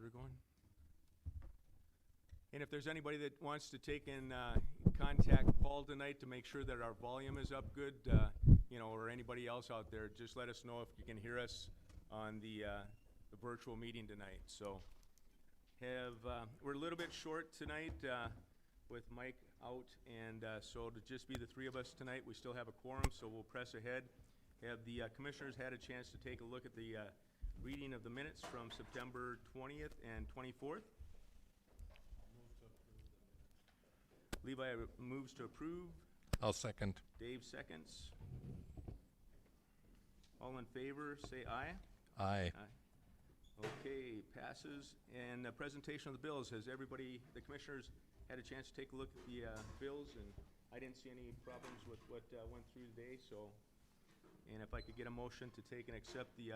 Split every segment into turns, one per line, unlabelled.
we're going. And if there's anybody that wants to take and contact Paul tonight to make sure that our volume is up good, or anybody else out there, just let us know if you can hear us on the virtual meeting tonight. So we're a little bit short tonight with Mike out, and so to just be the three of us tonight, we still have a quorum, so we'll press ahead. Have the commissioners had a chance to take a look at the reading of the minutes from September 20th and 24th? Levi moves to approve.
I'll second.
Dave seconds. All in favor, say aye.
Aye.
Okay, passes. And the presentation of the bills. Has everybody, the commissioners, had a chance to take a look at the bills? And I didn't see any problems with what went through today. So, and if I could get a motion to take and accept the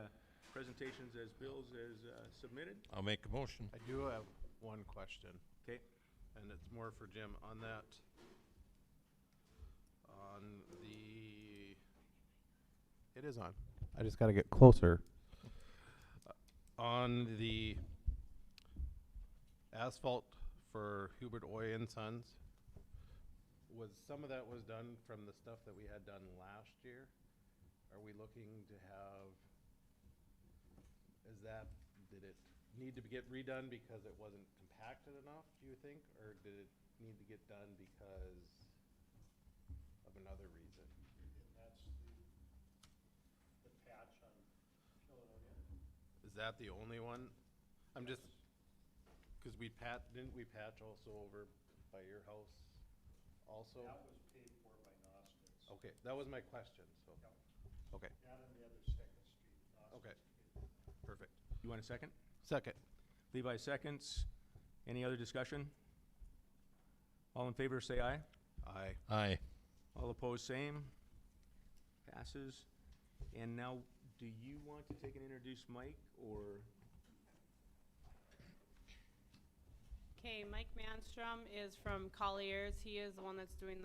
presentations as bills as submitted.
I'll make a motion.
I do have one question.
Okay.
And it's more for Jim on that. It is on. I just got to get closer. On the asphalt for Hubert Oy and Sons, some of that was done from the stuff that we had done last year? Are we looking to have, did it need to get redone because it wasn't compacted enough, do you think? Or did it need to get done because of another reason?
And that's the patch on Killaroya.
Is that the only one? I'm just, because didn't we patch also over by your house also?
That was paid for by Gnostics.
Okay, that was my question, so.
Yep.
Okay,
That and the other Second Street. Gnostics
Okay.
paid for.
perfect.
You want a second?
Second.
Levi seconds. Any other discussion? All in favor, say aye.
Aye.
Aye.
All opposed, same. Passes. And now, do you want to take and introduce Mike, or?
Okay, Mike Manstrom is from Colliers. He is the one that's doing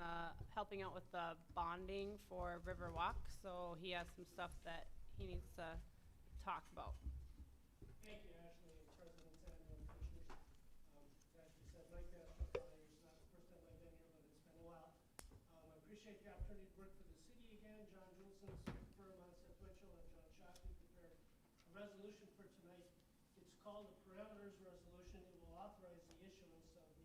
helping out with the bonding for Riverwalk. So he has some stuff that he needs to talk about.
Thank you, Ashley, and President and Commissioners. As you said, Mike Manstrom, Colliers. Not the first time I've been here, but it's been a while. I appreciate the opportunity to work for the city again. John Juleson's firm on Sequential and John Shockley prepared a resolution for tonight. It's called the Parameters Resolution. It will authorize the issuance of the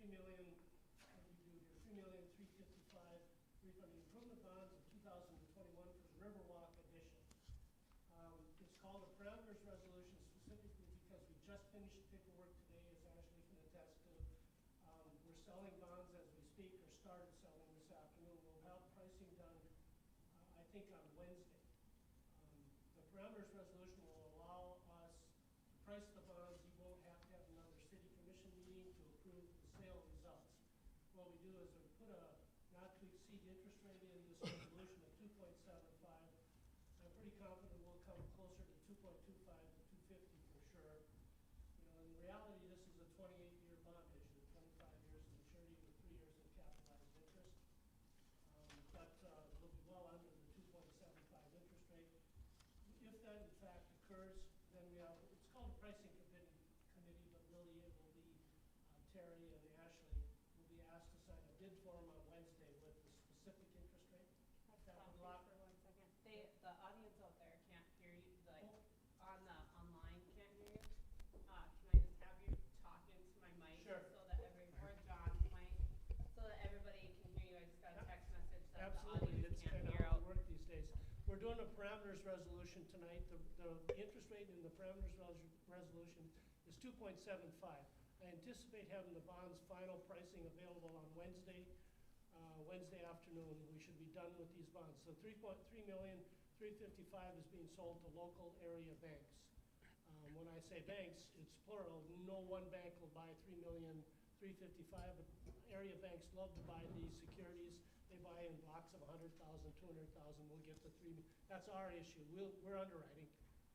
$3,355,000 refunding improvement bonds of 2021 for the Riverwalk edition. It's called a Parameters Resolution specifically because we just finished paperwork today, as Ashley can attest to. We're selling bonds as we speak, or started selling this afternoon. We'll have pricing done, I think, on Wednesday. The Parameters Resolution will allow us to price the bonds. You won't have to have another city commission meeting to approve the sale results. What we do is we put a not to exceed interest rate in this resolution of 2.75. I'm pretty confident we'll come closer to 2.25 to 250 for sure. In reality, this is a 28-year bond issue, 25 years of maturity with 3 years of capitalized interest. But we'll be well under the 2.75 interest rate. If that in fact occurs, then it's called a pricing committee, but really it will be Terry and Ashley will be asked to sign a bid form on Wednesday with the specific interest rate. That would lock.
For 1 second. The audience out there can't hear you, online can't hear you. Can I just have you talk into my mic?
Sure.
Or John's mic, so that everybody can hear you. I just got a text message that
Absolutely,
the audience
it's
can't
kind of
hear
how
out.
we work these days. We're doing a parameters resolution tonight. The interest rate in the parameters resolution is 2.75. I anticipate having the bond's final pricing available on Wednesday afternoon. We should be done with these bonds. So $3,355,000 is being sold to local area banks. When I say banks, it's plural. No one bank will buy $3,355,000, but area banks love to buy these securities. They buy in blocks of 100,000, 200,000. We'll get the $3 million. That's our issue. We're underwriting,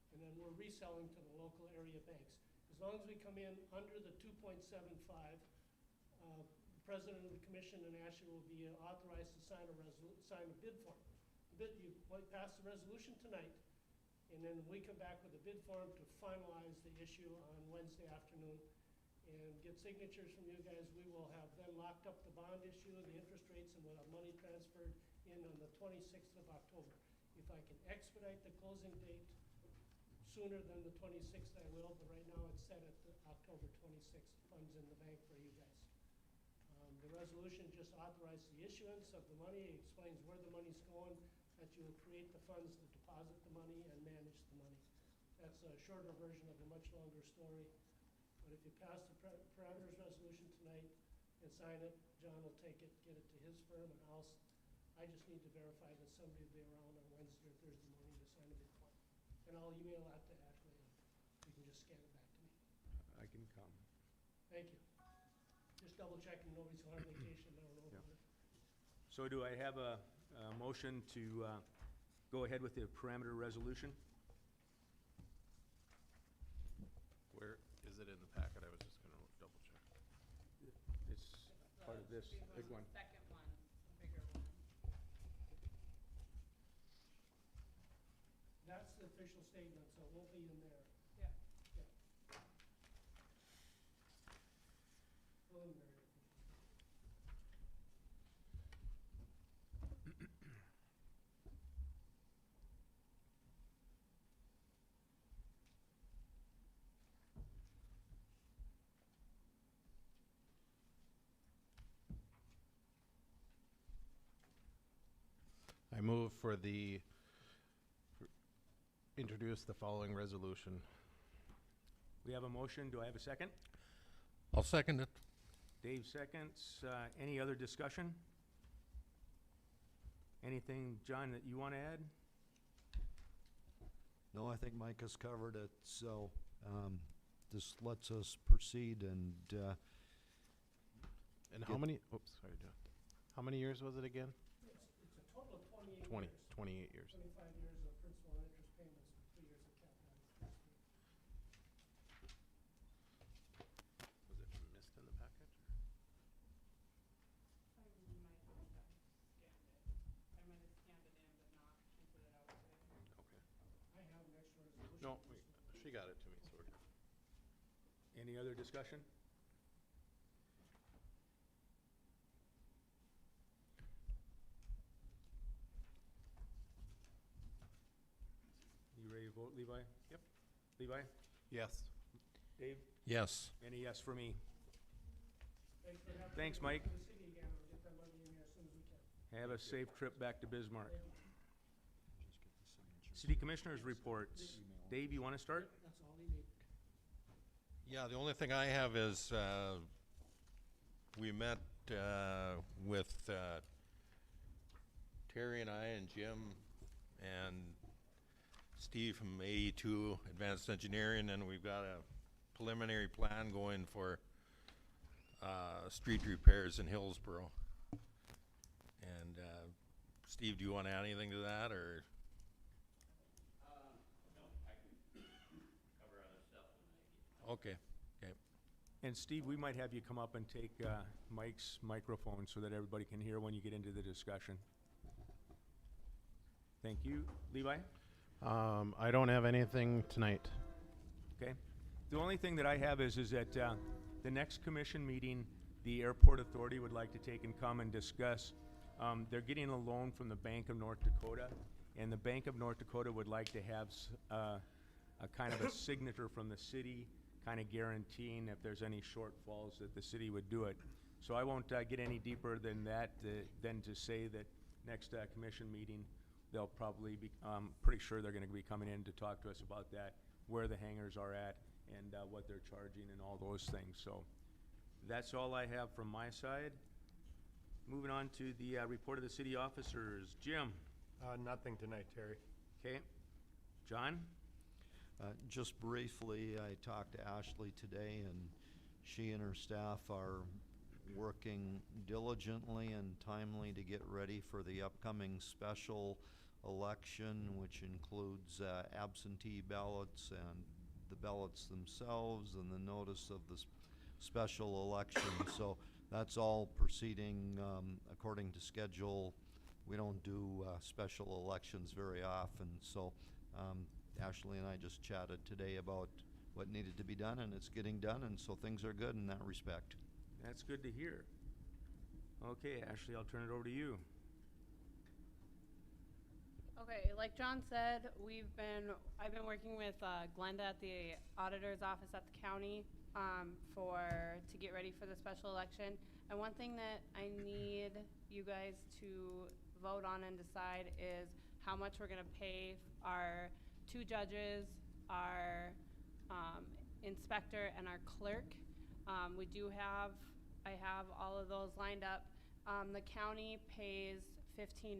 and then we're reselling to the local area banks. As long as we come in under the 2.75, the president of the commission and Ashley will be authorized to sign a bid form. You pass the resolution tonight, And then we come back with a bid form to finalize the issue on Wednesday afternoon and get signatures from you guys. We will have then locked up the bond issue, the interest rates, and we'll have money transferred in on the 26th of October. If I can expedite the closing date sooner than the 26th, I will, but right now it's set at the October 26th, funds in the bank for you guys. The resolution just authorized the issuance of the money, explains where the money's going, that you will create the funds to deposit the money and manage the money. That's a shorter version of a much longer story. But if you pass the parameters resolution tonight and sign it, John will take it, get it to his firm, and I just need to verify that somebody will be around on Wednesday or Thursday morning to sign a bid form. And I'll email that to Ashley, and you can just scan it back to me.
I can come.
Thank you. Just double checking nobody's on vacation, I don't know
Yeah.
about it.
So do I have a motion to go ahead with the parameter resolution?
Where is it in the packet? I was just gonna double check.
It's part of this big one.
Second one, the bigger one.
That's the official statement, so it won't be in there.
Yeah.
Yeah. Preliminary.
I move introduce the following resolution.
We have a motion. Do I have a second?
I'll second it.
Dave seconds. Any other discussion? Anything, John, that you want to add?
No, I think Mike has covered it, so this lets us proceed and
And how
Get-
many, oops, sorry, John. How many years was it again?
It's a total of 28
20,
years.
28 years.
25 years of principal and interest payments and 3 years of capital interest.
Was it missed in the package?
I might have scanned it. I might have scanned it in, but not printed it out today.
Okay.
I have an extra resolution.
No, wait, she got it to me, so we're good.
Any other discussion? You ready to vote, Levi?
Yep.
Levi?
Yes.
Dave?
Yes.
Any yes for me?
Thanks for having
Thanks,
me
Mike.
to the city again. We'll get that money in here as soon as we can.
Have a safe trip back to Bismarck.
Thank you.
City Commissioners reports. Dave, you want to start?
That's all you need.
Yeah, the only thing I have is, we met, with, Terry and I and Jim and Steve from AE2 Advanced Engineering, and we've got a preliminary plan going for, street repairs in Hillsboro. And, Steve, do you want to add anything to that, or? Okay, okay.
And Steve, we might have you come up and take Mike's microphone so that everybody can hear when you get into the discussion. Thank you. Levi?
I don't have anything tonight.
Okay. The only thing that I have is that the next commission meeting, the Airport Authority would like to take and come and discuss. They're getting a loan from the Bank of North Dakota, and the Bank of North Dakota would like to have a kind of a signature from the city, kind of guaranteeing if there's any shortfalls that the city would do it. So I won't get any deeper than that, than to say that next commission meeting, they'll probably be, pretty sure they're gonna be coming in to talk to us about that, where the hangars are at, and what they're charging and all those things. So that's all I have from my side. Moving on to the report of the city officers. Jim?
Nothing tonight, Terry.
Okay. John?
just briefly, I talked to Ashley today, and she and her staff are working diligently and timely to get ready for the upcoming special election, which includes absentee ballots and the ballots themselves and the notice of the special election. So that's all proceeding according to schedule. We don't do special elections very often, so Ashley and I just chatted today about what needed to be done, and it's getting done, and so things are good in that respect.
That's good to hear. Okay, Ashley, I'll turn it over to you.
Okay, like John said, I've been working with Glenda at the auditor's office at the county to get ready for the special election. And one thing that I need you guys to vote on and decide is how much we're gonna pay our 2 judges, our inspector, and our clerk. I have all of those lined up. The county pays $15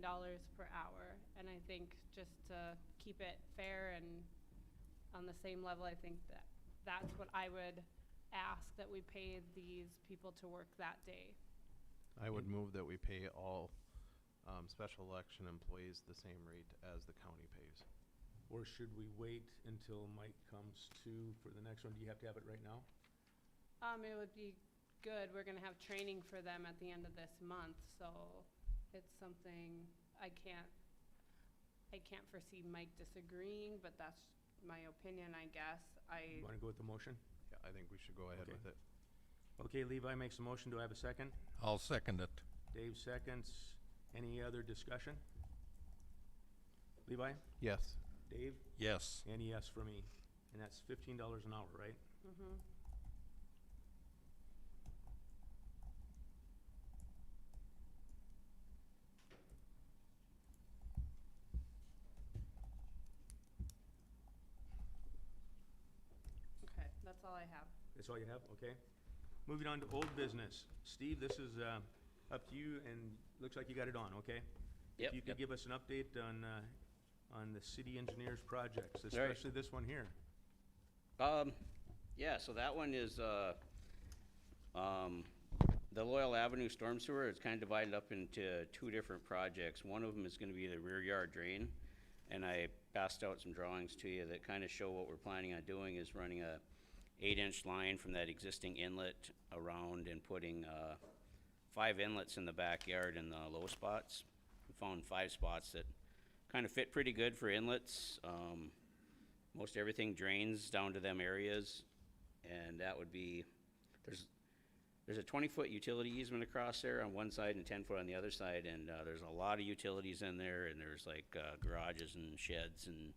per hour, and I think just to keep it fair and on the same level, I think that's what I would ask, that we pay these people to work that day.
I would move that we pay all special election employees the same rate as the county pays.
Or should we wait until Mike comes to for the next one? Do you have to have it right now?
It would be good. We're gonna have training for them at the end of this month, so it's something I can't foresee Mike disagreeing, but that's my opinion, I guess.
You wanna go with the motion?
Yeah, I think we should go ahead
Okay.
with it.
Okay, Levi makes a motion. Do I have a second?
I'll second it.
Dave seconds. Any other discussion? Levi?
Yes.
Dave?
Yes.
And yes for me. And that's $15 an hour, right?
Mm-hmm. Okay, that's all I have.
That's all you have? Okay. Moving on to old business. Steve, this is up to you, and looks like you got it on, okay?
Yep,
If you could
yep.
give us an update on the city engineers projects,
All right.
especially this one here.
Yeah, so that one is, the Loyal Avenue storm sewer. It's kind of divided up into 2 different projects. One of them is gonna be the rear yard drain, and I passed out some drawings to you that kind of show what we're planning on doing is running a 8-inch line from that existing inlet around and putting, 5 inlets in the backyard in the low spots. We found 5 spots that kind of fit pretty good for inlets. Most everything drains down to them areas, and that would be, there's a 20-foot utility easement across there on one side and 10-foot on the other side, and there's a lot of utilities in there, and there's like garages and sheds and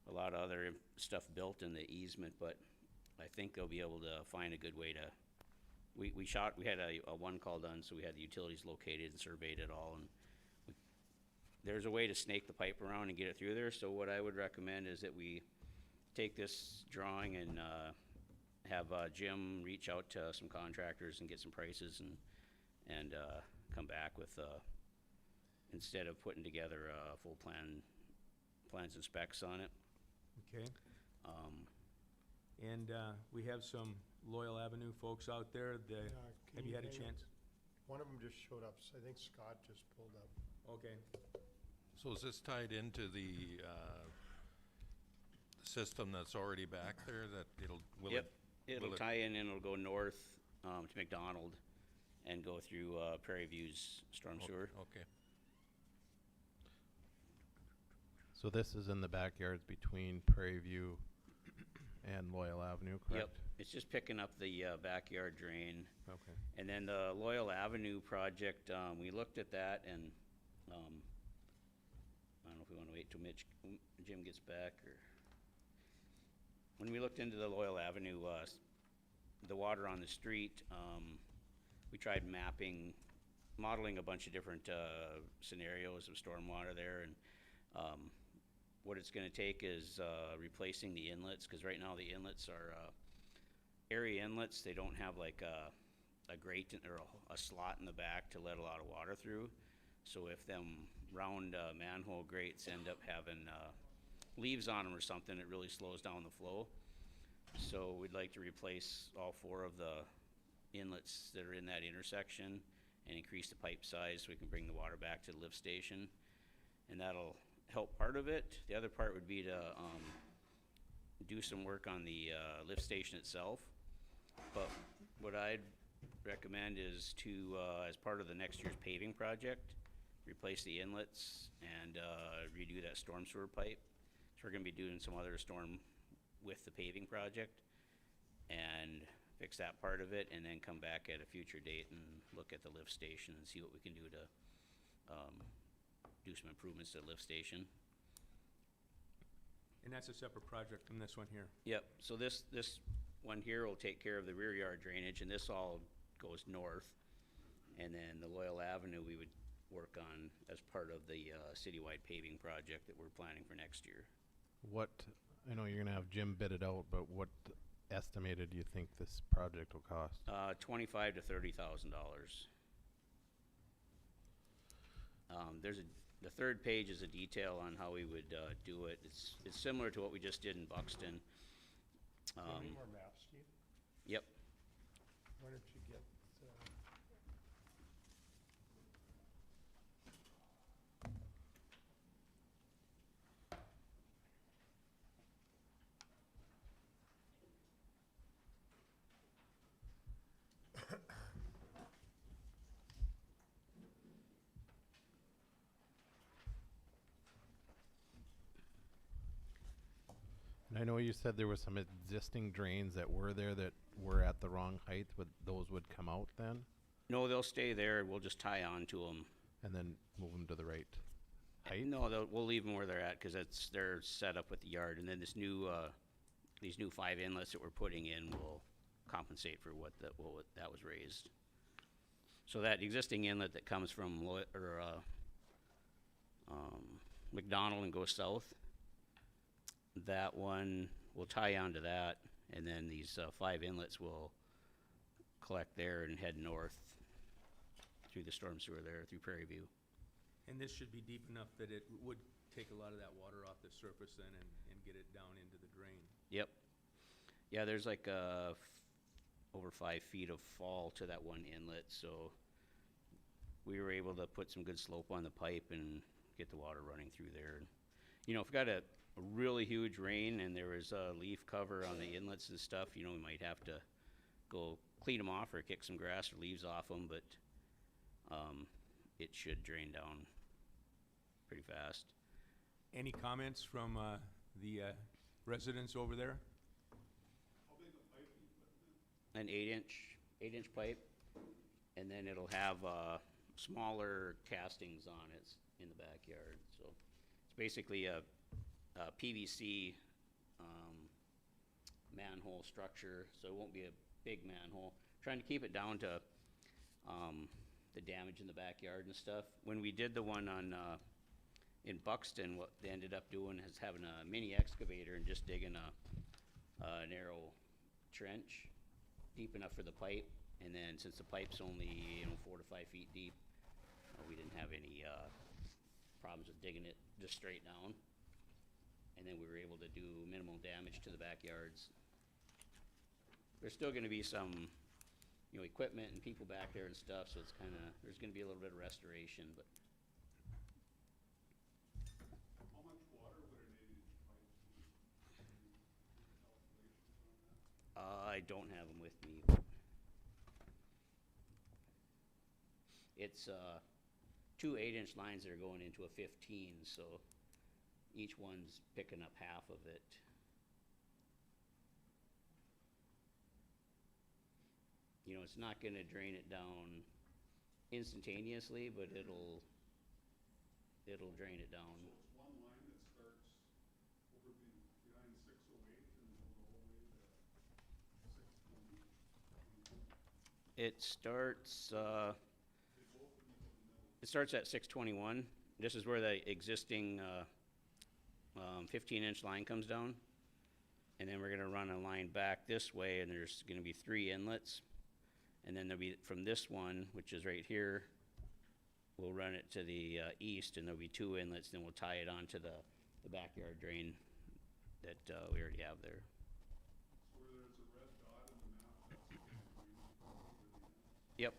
a lot of other stuff built in the easement, but I think they'll be able to find a good way to, we had a 1 call done, so we had the utilities located and surveyed it all, and there's a way to snake the pipe around and get it through there. So what I would recommend is that we take this drawing and have Jim reach out to some contractors and get some prices and come back with, instead of putting together a full plans and specs on it.
Okay. And we have some Loyal Avenue folks out there that, have you had a
hang on?
chance?
One of them just showed up, so I think Scott just pulled up.
Okay.
So is this tied into the system that's already back there that will
Yep,
will
it'll
it-
tie in and it'll go north to McDonald and go through Prairie View's storm sewer.
Okay.
So this is in the backyards between Prairie View and Loyal Avenue, correct?
Yep, it's just picking up the backyard drain.
Okay.
And then the Loyal Avenue project, we looked at that and, I don't know if we wanna wait till Jim gets back, or. When we looked into the Loyal Avenue, the water on the street, we tried modeling a bunch of different, scenarios of stormwater there, and, what it's gonna take is, replacing the inlets, cause right now the inlets are, area inlets. They don't have like a grate or a slot in the back to let a lot of water through. So if them round manhole grates end up having leaves on them or something, it really slows down the flow. So we'd like to replace all 4 of the inlets that are in that intersection and increase the pipe size so we can bring the water back to the lift station. And that'll help part of it. The other part would be to do some work on the lift station itself. But what I'd recommend is to, as part of the next year's paving project, replace the inlets and redo that storm sewer pipe So we're gonna be doing some other storm with the paving project and fix that part of it, and then come back at a future date and look at the lift station and see what we can do to, do some improvements to the lift station.
And that's a separate project from this one here.
Yep, so this one here will take care of the rear yard drainage, and this all goes north. And then the Loyal Avenue, we would work on as part of the citywide paving project that we're planning for next year.
What, I know you're gonna have Jim bid it out, but what estimated do you think this project will cost?
$25,000 to $30,000. The third page is a detail on how we would do it. It's similar to what we just did in Buxton.
Any more maps, Steve?
Yep.
Why don't you get,
And I know you said there were some existing drains that were there that were at the wrong height, would, those would come out then?
No, they'll stay there. We'll just tie on to them.
And then move them to the right height?
No, we'll leave them where they're at, because they're set up with the yard. And then this new, these new 5 inlets that we're putting in will compensate for what that was raised. So that existing inlet that comes from McDonald and goes south, that one will tie onto that, and then these 5 inlets will collect there and head north through the storm sewer there, through Prairie View.
And this should be deep enough that it would take a lot of that water off the surface then and get it down into the drain.
Yep. Yeah, there's like over 5 feet of fall to that one inlet, so we were able to put some good slope on the pipe and get the water running through there. You know, if we got a really huge rain and there was a leaf cover on the inlets and stuff, you know, we might have to go clean them off or kick some grass or leaves off them, but it should drain down pretty fast.
Any comments from the residents over there?
An 8-inch pipe, and then it'll have smaller castings on it in the backyard. So it's basically a PVC manhole structure, so it won't be a big manhole. Trying to keep it down to the damage in the backyard and stuff. When we did the one on in Buxton, what they ended up doing is having a mini excavator and just digging a narrow trench deep enough for the pipe, and then since the pipe's only 4 to 5 feet deep, we didn't have any problems with digging it just straight down, and then we were able to do minimal damage to the backyards. There's still going to be some equipment and people back there and stuff, so it's kind of, there's going to be a little bit of restoration, but
How much water would an 8-inch pipe use? Calculations on that?
I don't have them with me. It's 2 8-inch lines that are going into a 15, so each one's picking up half of it. You know, it's not gonna drain it down instantaneously, but it'll drain it down.
So it's one line that starts over behind 608 and will go all the way to 620.
It starts, at 621. This is where the existing 15-inch line comes down. And then we're gonna run a line back this way, and there's gonna be 3 inlets. And then there'll be, from this one, which is right here, we'll run it to the east, and there'll be 2 inlets, then we'll tie it onto the backyard drain that we already have there.
So where there's a red dot in the map, that's the green.
Yep.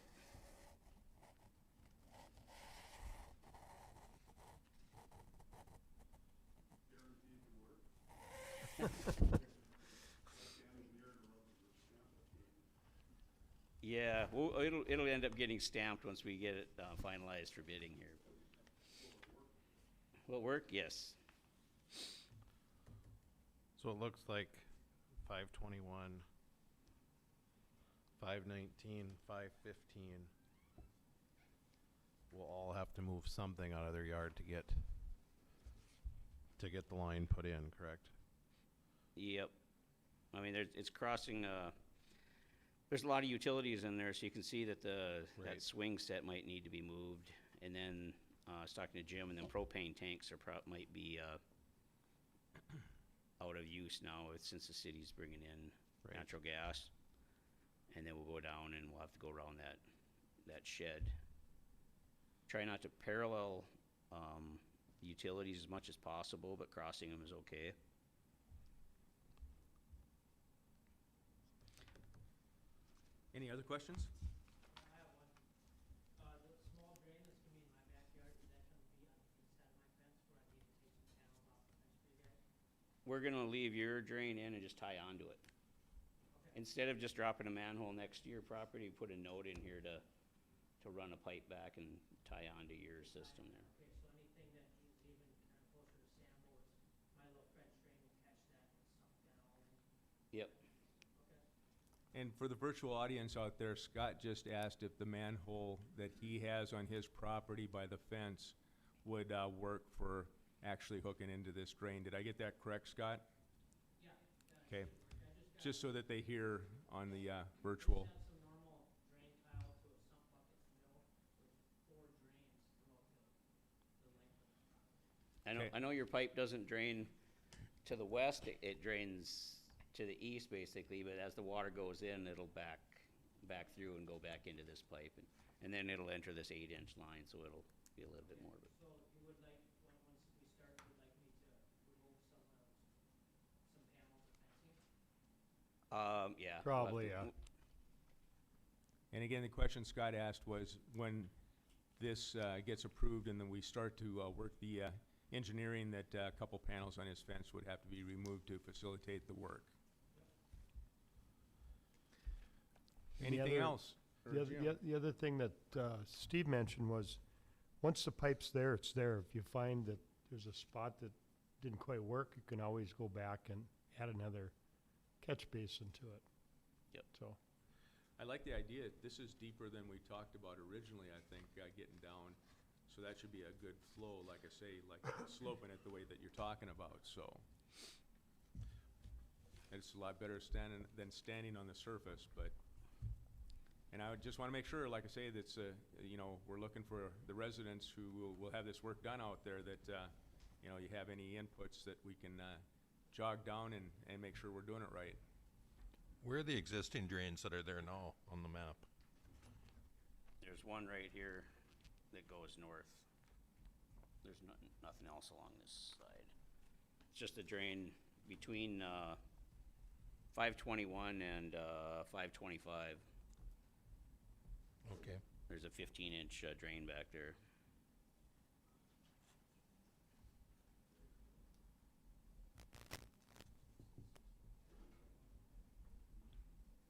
Guaranteed to work.
Yeah, well, it'll end up getting stamped once we get it finalized for bidding here. Will it work? Yes.
So it looks like 521, 519, 515 will all have to move something out of their yard to get the line put in, correct?
Yep. I mean, it's crossing, there's a lot of utilities in there, so you can see that that
Right.
swing set might need to be moved. And then, I was talking to Jim, and then propane tanks might be, out of use now, since the city's bringing in
Right.
natural gas. And then we'll go down and we'll have to go around that shed. Try not to parallel, utilities as much as possible, but crossing them is okay.
Any other questions?
I have one. The small drain that's gonna be in my backyard, is that gonna be on the inside of my fence where I need to take some panels off the fence for you guys?
We're gonna leave your drain in and just tie onto it.
Okay.
Instead of just dropping a manhole next to your property, put a note in here to run a pipe back and tie onto your system there.
Okay, so anything that is even kind of closer to Sambo's, my little French drain will catch that and sunk that all in.
Yep.
Okay.
And for the virtual audience out there, Scott just asked if the manhole that he has on his property by the fence would work for actually hooking into this drain. Did I get that correct, Scott?
Yeah.
Okay,
I just
just so that they hear on the virtual.
have some normal drain tile to a sump bucket fill with 4 drains throughout the length of the property.
I know your pipe doesn't drain to the west, it drains to the east basically, but as the water goes in, it'll back through and go back into this pipe. And then it'll enter this 8-inch line, so it'll be a little bit more of it.
So you would like, once we start, you would like me to remove some panels of fencing?
Yeah.
Probably, yeah.
And again, the question Scott asked was, when this gets approved and then we start to work the engineering, that a couple panels on his fence would have to be removed to facilitate the work.
And the
Anything
other-
else? Or Jim?
The other thing that Steve mentioned was, once the pipe's there, it's there. If you find that there's a spot that didn't quite work, you can always go back and add another catch basin to it.
Yep.
So,
I like the idea. This is deeper than we talked about originally, I think, getting down. So that should be a good flow, like I say, like sloping it the way that you're talking about, so. It's a lot better than standing on the surface, but, and I would just wanna make sure, like I say, that's, we're looking for the residents who will have this work done out there, that, you have any inputs that we can, jog down and make sure we're doing it right.
Where are the existing drains that are there now on the map?
There's one right here that goes north. There's nothing else along this side. It's just a drain between 521 and 525.
Okay.
There's a 15-inch drain back there.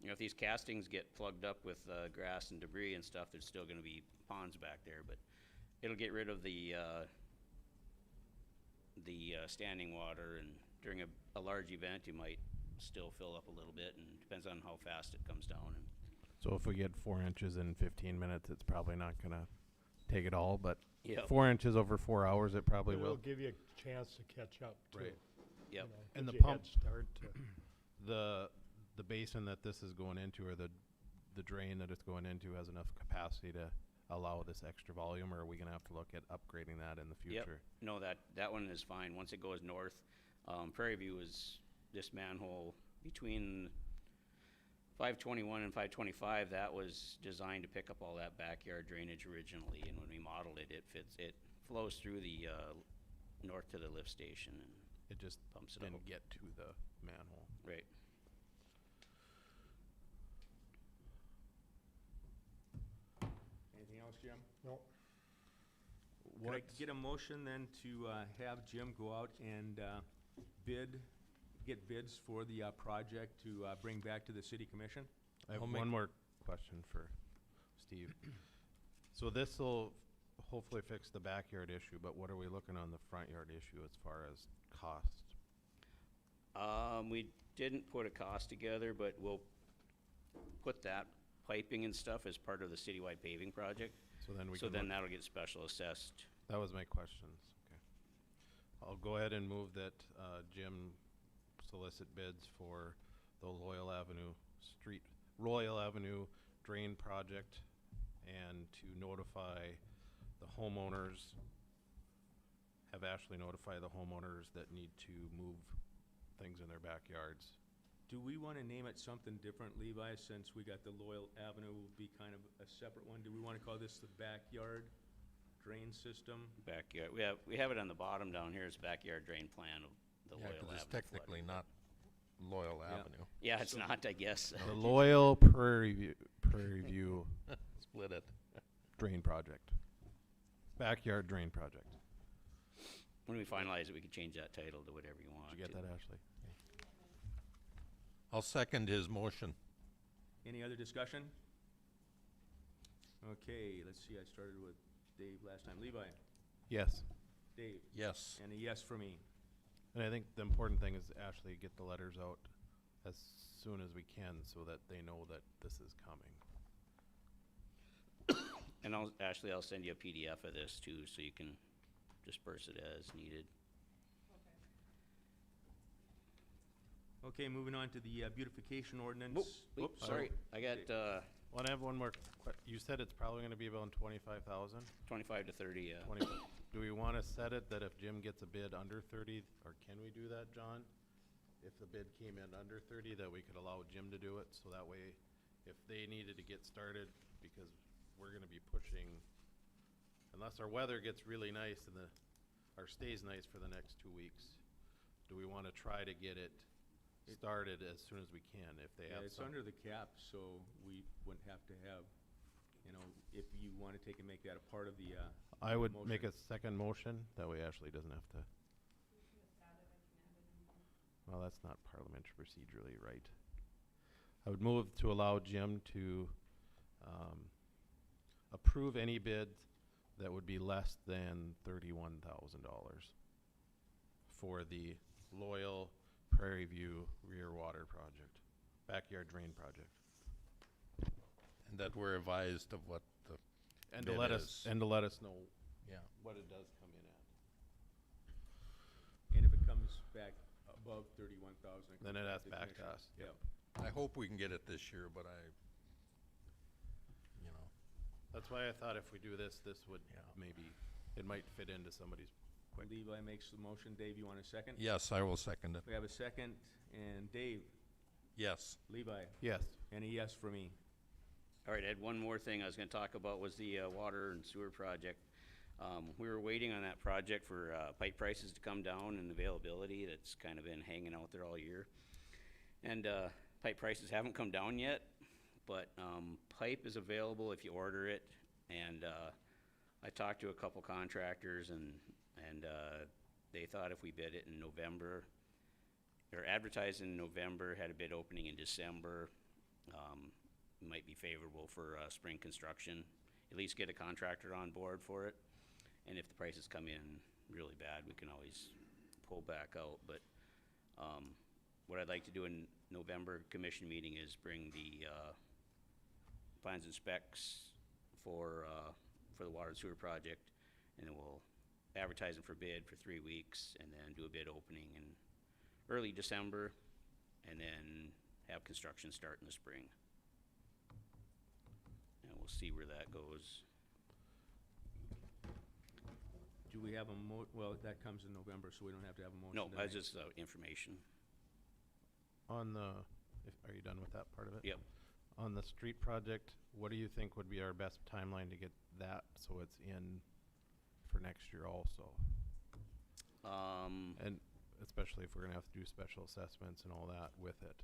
If these castings get plugged up with grass and debris and stuff, there's still gonna be ponds back there, but it'll get rid of the standing water, and during a large event, you might still fill up a little bit, and depends on how fast it comes down. And
So if we get 4 inches in 15 minutes, it's probably not gonna take it all, but
Yep.
4 inches over 4 hours, it probably
it'll
will.
give you a chance to catch up too.
Right.
Yep.
And
gives
the
you a
pump-
head start to,
The basin that this is going into, or the drain that it's going into, has enough capacity to allow this extra volume, or are we gonna have to look at upgrading that in the
Yep.
future?
No, that one is fine. Once it goes north, Prairie View is this manhole between 521 and 525. That was designed to pick up all that backyard drainage originally, and when we modeled it, it flows through the north to the lift station and
It just
pumps it up.
didn't get to the manhole.
Right.
Anything else, Jim?
no,
Can I get a motion then to have Jim go out and get bids for the project to bring back to the city commission?
I have
I'll
one
make-
more question for Steve. So this'll hopefully fix the backyard issue, but what are we looking on the front yard issue as far as cost?
We didn't put a cost together, but we'll put that piping and stuff as part of the citywide paving project.
So then we
So
can
then
look-
that'll get special assessed.
That was my questions, okay. I'll go ahead and move that, Jim solicit bids for the Royal Avenue drain project, and to notify the homeowners, have Ashley notify the homeowners that need to move things in their backyards.
Do we wanna name it something different, Levi, since we got the Loyal Avenue will be kind of a separate one? Do we wanna call this the backyard drain system?
Backyard, we have it on the bottom down here, it's backyard drain plan of the
Yeah,
Loyal
'cause
Avenue.
it's technically
flooding.
not Loyal
Yeah.
Avenue.
Yeah, it's not, I guess.
The Loyal Prairie View
Split it.
drain project. Backyard drain project.
When we finalize it, we can change that title to whatever you want.
Did you get
to.
that, Ashley?
I'll second his motion.
Any other discussion? Okay, let's see, I started with Dave last time. Levi?
Yes.
Dave?
Yes.
And a yes for me.
And I think the important thing is Ashley, get the letters out as soon as we can so that they know that this is coming.
And Ashley, I'll send you a PDF of this too, so you can disperse it as needed.
Okay, moving on to the beautification ordinance.
Wait,
Oops,
sorry, I got,
Well, I have one more you said it's probably gonna be about 25,000?
25 to 30, yeah.
20. Do we wanna set it that if Jim gets a bid under 30, or can we do that, John? If the bid came in under 30, that we could allow Jim to do it, so that way, if they needed to get started, because we're gonna be pushing, unless our weather gets really nice and or stays nice for the next 2 weeks, do we wanna try to get it started as soon as we can, if they
Yeah,
have
it's
some?
under the cap, so we wouldn't have to have, you know, if you wanna take and make that a part of the,
I would make a
motion.
second motion, that way Ashley doesn't have to. Well, that's not parliamentary procedurally right. I would move to allow Jim to approve any bid that would be less than $31,000 for the Loyal Prairie View Rear Water Project, backyard drain project.
And that we're advised of what the
And to
bid
let
is.
us know
Yeah.
what it does come in at.
and if it comes back above 31,000.
Then it has back to us.
Yep.
I hope we can get it this year, but
That's why I thought if we do this, this would
Yeah.
maybe, it might fit into somebody's.
Levi makes the motion. Dave, you want a second?
yes, I will second it.
We have a second, and Dave,
Yes.
Levi,
Yes.
and a yes for me.
All right, I had one more thing I was gonna talk about was the water and sewer project. We were waiting on that project for pipe prices to come down and availability. That's kind of been hanging out there all year. And pipe prices haven't come down yet, but pipe is available if you order it. And I talked to a couple contractors and they thought if we bid it in November, or advertised in November, had a bid opening in December, might be favorable for spring construction. At least get a contractor on board for it. And if the prices come in really bad, we can always pull back out. But what I'd like to do in November commission meeting is bring the plans and specs for the water and sewer project, and then we'll advertise them for bid for 3 weeks, and then do a bid opening in early December, and then have construction start in the spring. And we'll see where that goes.
Do we have a well, that comes in November, so we don't have to have a motion
No,
tonight.
that's just information.
On the, are you done with that part of it?
Yep.
On the street project, what do you think would be our best timeline to get that so it's in for next year also? And especially if we're gonna have to do special assessments and all that with it.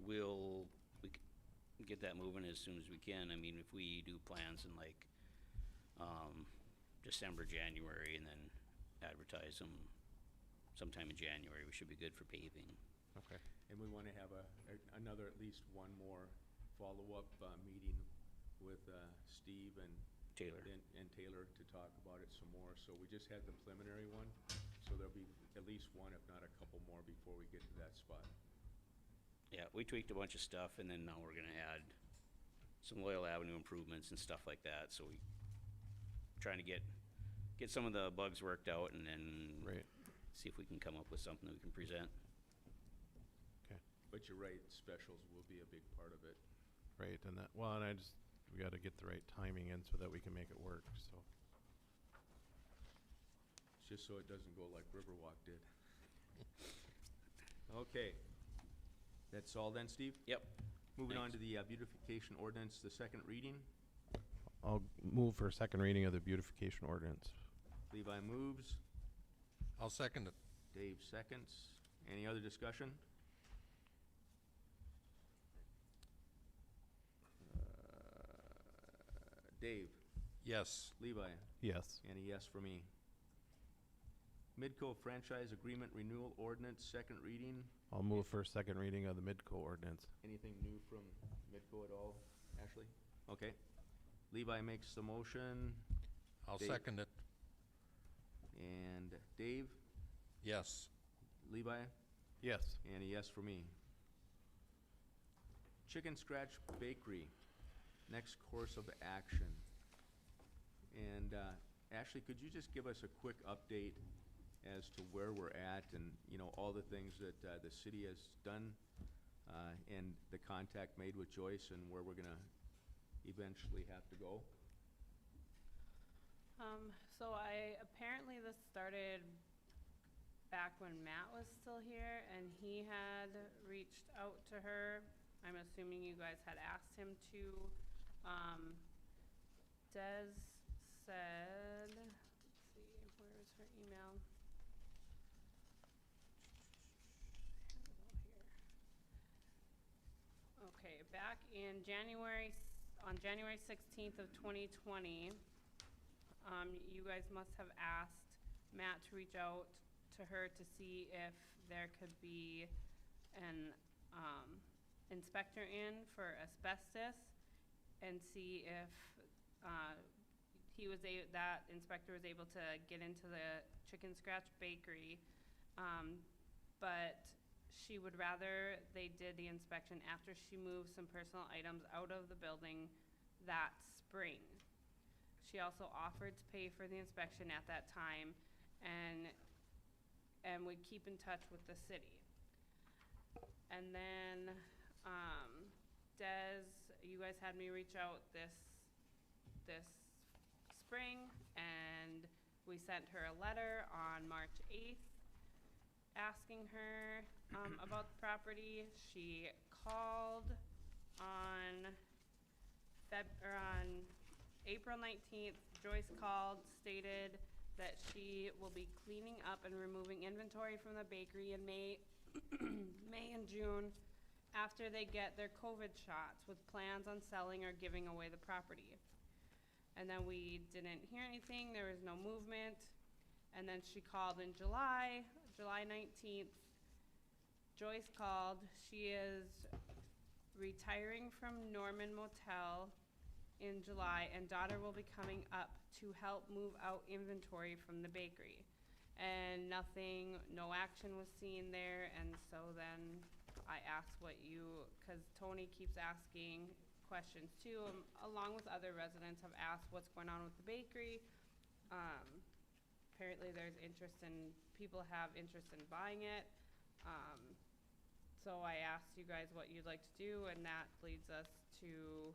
We can get that moving as soon as we can. I mean, if we do plans in like December, January, and then advertise them sometime in January, we should be good for paving.
Okay.
And we wanna have another, at least one more follow-up meeting with Steve and
Taylor.
and Taylor to talk about it some more. So we just had the preliminary one, so there'll be at least one, if not a couple more, before we get to that spot.
Yeah, we tweaked a bunch of stuff, and then now we're gonna add some Loyal Avenue improvements and stuff like that, so we trying to get some of the bugs worked out, and then
Right.
see if we can come up with something that we can present.
Okay.
But you're right, specials will be a big part of it.
Right, and that, well, and we gotta get the right timing in so that we can make it work, so.
Just so it doesn't go like Riverwalk did. Okay. That's all then, Steve?
Yep.
Moving on
Thanks.
to the beautification ordinance, the second reading.
I'll move for second reading of the beautification ordinance.
Levi moves,
I'll second it.
Dave seconds. Any other discussion? Dave,
Yes.
Levi,
Yes.
and a yes for me. Midco franchise agreement renewal ordinance, second reading.
I'll move for second reading of the Midco ordinance.
Anything new from Midco at all, Ashley? Okay. Levi makes the motion,
I'll
Dave.
second it.
and Dave,
Yes.
Levi,
Yes.
and a yes for me. Chicken Scratch Bakery, next course of action. And Ashley, could you just give us a quick update as to where we're at and, you know, all the things that the city has done and the contact made with Joyce and where we're gonna eventually have to go?
So apparently this started back when Matt was still here, and he had reached out to her. I'm assuming you guys had asked him to. Des said, let's see, where was her email? Okay, back in on January 16th of 2020, you guys must have asked Matt to reach out to her to see if there could be an inspector in for asbestos and see if that inspector was able to get into the Chicken Scratch Bakery. But she would rather they did the inspection after she moved some personal items out of the building that spring. She also offered to pay for the inspection at that time and would keep in touch with the city. And then, Des, you guys had me reach out this spring, and we sent her a letter on March 8th asking her about the property. She called on April 19th. Joyce called, stated that she will be cleaning up and removing inventory from the bakery in May and June after they get their COVID shots, with plans on selling or giving away the property. And then we didn't hear anything, there was no movement. And then she called in July 19th. Joyce called. She is retiring from Norman Motel in July, and daughter will be coming up to help move out inventory from the bakery. And no action was seen there, and so then I asked because Tony keeps asking questions too, along with other residents have asked what's going on with the bakery. Apparently there's people have interest in buying it. So I asked you guys what you'd like to do, and that leads us to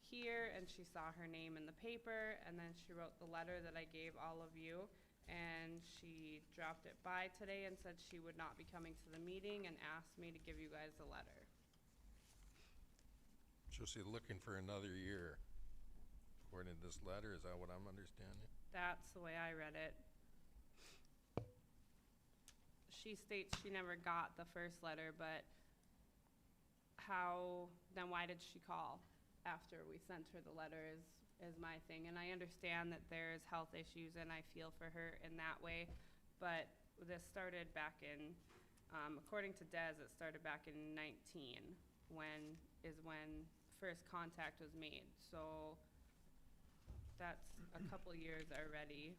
here, and she saw her name in the paper, and then she wrote the letter that I gave all of you, and she dropped it by today and said she would not be coming to the meeting and asked me to give you guys a letter.
So she's looking for another year, according to this letter, is that what I'm understanding?
That's the way I read it. She states she never got the first letter, but then why did she call after we sent her the letter is my thing. And I understand that there's health issues, and I feel for her in that way, but this started back in, according to Des, it started back in 19, when first contact was made. So that's a couple years already.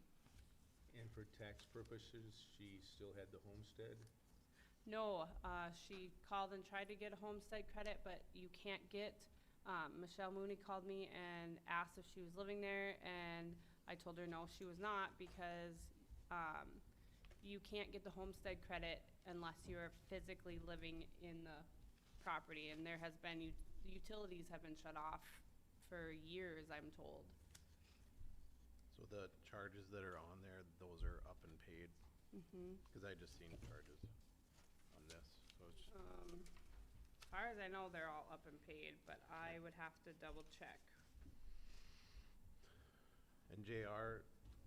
And for tax purposes, she still had the homestead?
No, she called and tried to get a homestead credit, but you can't get, Michelle Mooney called me and asked if she was living there, and I told her no, she was not, because, you can't get the homestead credit unless you're physically living in the property, and there has been, the utilities have been shut off for years, I'm told.
So the charges that are on there, those are up and paid?
Mm-hmm.
Cause I just seen charges on this, so it's,
As far as I know, they're all up and paid, but I would have to double check.
and JR,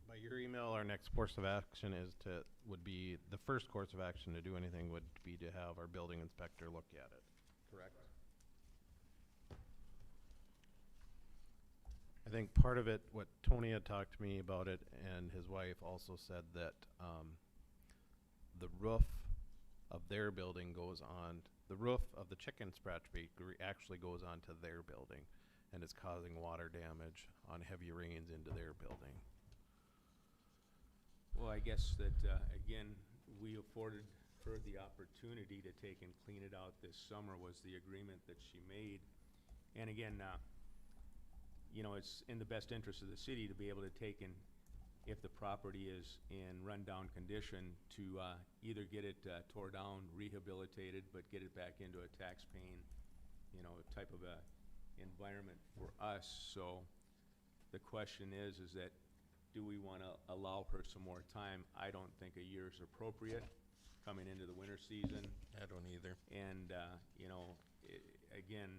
by your email, our next course of action would be, the first course of action to do anything would be to have our building inspector look at it, correct? I think part of it, what Tony had talked to me about it, and his wife also said that, the roof of their building goes on, the roof of the chicken scratch bakery actually goes onto their building, and it's causing water damage on heavy rains into their building.
Well, I guess that, again, we afforded her the opportunity to take and clean it out this summer was the agreement that she made. And again, you know, it's in the best interest of the city to be able to take and, if the property is in rundown condition, to either get it tore down, rehabilitated, but get it back into a tax-paying, you know, type of a environment for us. So the question is that, do we want to allow her some more time? I don't think a year is appropriate coming into the winter season.
I don't either.
And, you know, again,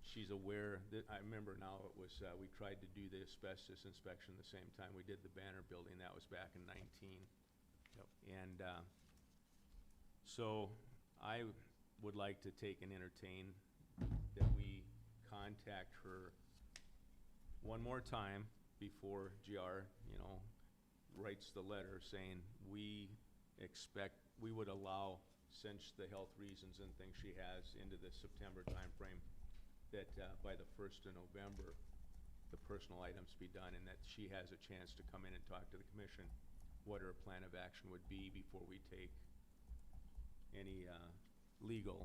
she's aware that, I remember now, it was, we tried to do the asbestos inspection the same time we did the Banner building. That was back in 19.
Yep.
And, so I would like to take and entertain that we contact her one more time before GR, you know, writes the letter saying we would allow, since the health reasons and things she has into the September timeframe, that by the 1st of November, the personal items be done, and that she has a chance to come in and talk to the commission what her plan of action would be before we take any legal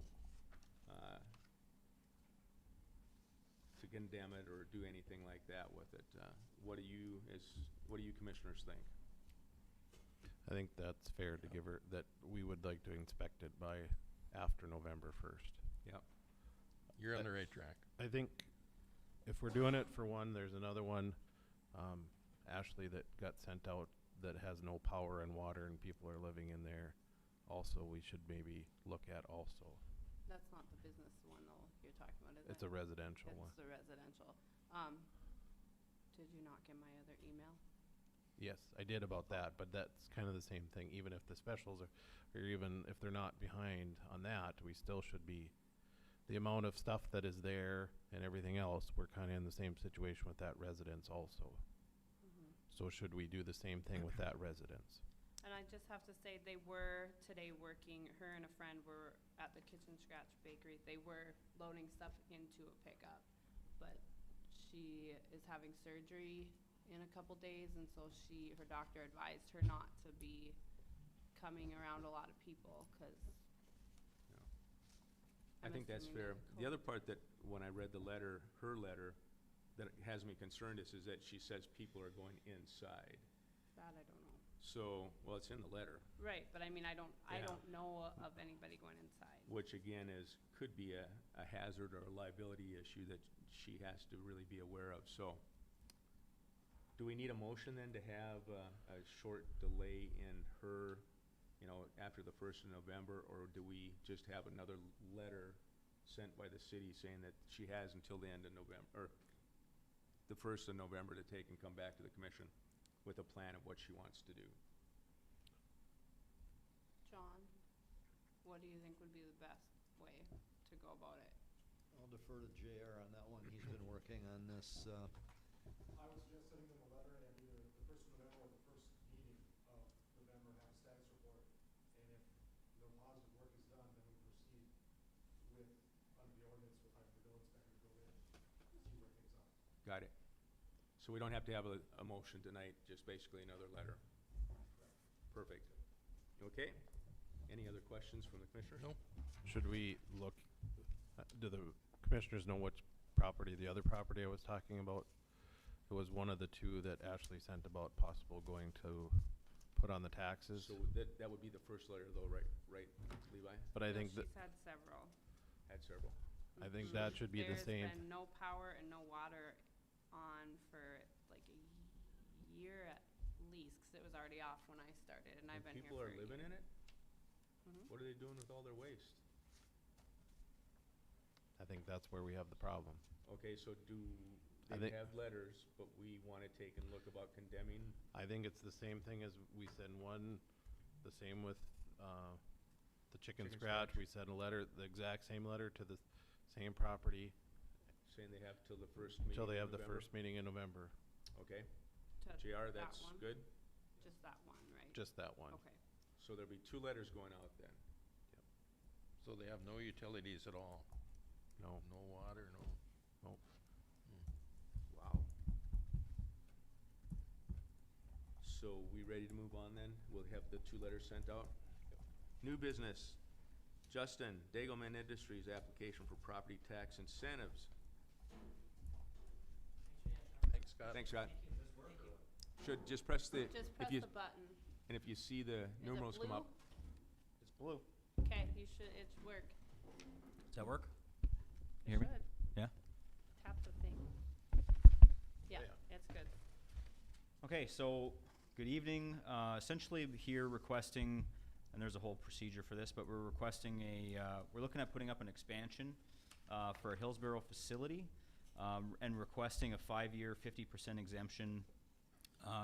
to condemn it or do anything like that with it. What do you commissioners think?
I think that's fair to give her, that we would like to inspect it by after November 1st.
Yep.
You're on the right track.
I think if we're doing it for one, there's another one, Ashley, that got sent out that has no power and water and people are living in there. Also, we should maybe look at also.
That's not the business one though you're talking about, is it?
It's a residential one.
It's the residential. Did you not get my other email?
Yes, I did about that, but that's kind of the same thing. Even if the specials are, or even if they're not behind on that, we still should be, the amount of stuff that is there and everything else, we're kind of in the same situation with that residence also.
Mm-hmm.
So should we do the same thing with that residence?
And I just have to say, they were today working, her and a friend were at the Kitchen Scratch Bakery. They were loading stuff into a pickup, but she is having surgery in a couple days, and so her doctor advised her not to be coming around a lot of people, because
I think that's fair. The other part that, when I read the letter, her letter, that has me concerned is that she says people are going inside.
that I don't know.
So, well, it's in the letter,
Right, but I mean, I don't
Yeah.
know of anybody going inside.
which again could be a hazard or a liability issue that she has to really be aware of. So, do we need a motion then to have a short delay in her, you know, after the 1st of November, or do we just have another letter sent by the city saying that she has until the end of November, or the 1st of November to take and come back to the commission with a plan of what she wants to do?
John, what do you think would be the best way to go about it?
I'll defer to JR on that one. He's been working on this,
I would suggest sending them a letter and either the 1st of November or the first meeting of November have a status report. And if no positive work is done, then we proceed with, under the ordinance, with having the bill inspector go in, see where things are.
Got it. So we don't have to have a motion tonight, just basically another letter. Perfect. Okay. Any other questions from the commissioners?
No.
Should we look, do the commissioners know which property, the other property I was talking about? It was one of the two that Ashley sent about possible going to put on the taxes.
So that would be the first letter though, right, Levi?
But I
No,
think that,
she's had several.
Had several.
I think that should be the same.
There's been no power and no water on for like a year at least, 'cause it was already off when I started, and I've been here
People
for
are
a
living
year.
in it?
Mhm.
What are they doing with all their waste?
I think that's where we have the problem.
Okay, so
I
they
think-
have letters, but we wanna take and look about condemning?
I think it's the same thing as we send one, the same with, the chicken
Chicken
scratch.
scratch.
We send a letter, the exact same letter to the same property
Saying they have till the first meeting
until they
in
have the
November?
first meeting in November.
Okay,
To
JR,
that
that's
one?
good?
Just that one, right?
Just that one.
Okay.
So there'll be 2 letters going out then?
So they have no utilities at all?
No.
No water, no?
Nope.
Wow. So we ready to move on then? We'll have the 2 letters sent out? New business, Justin, Daigleman Industries application for property tax incentives.
Thanks, Scott.
Thanks, Scott. Should just press the,
Just
if
press
you,
the button.
and if you see the
Is it
numerals come
blue?
up.
It's blue.
Okay, you should, it should work.
Does that work?
It
Hear me?
should.
Yeah?
Tap the thing. Yeah,
Yeah.
it's good.
Okay, so, good evening. Essentially here requesting, and there's a whole procedure for this, but we're requesting we're looking at putting up an expansion for a Hillsboro facility, and requesting a 5-year 50% exemption,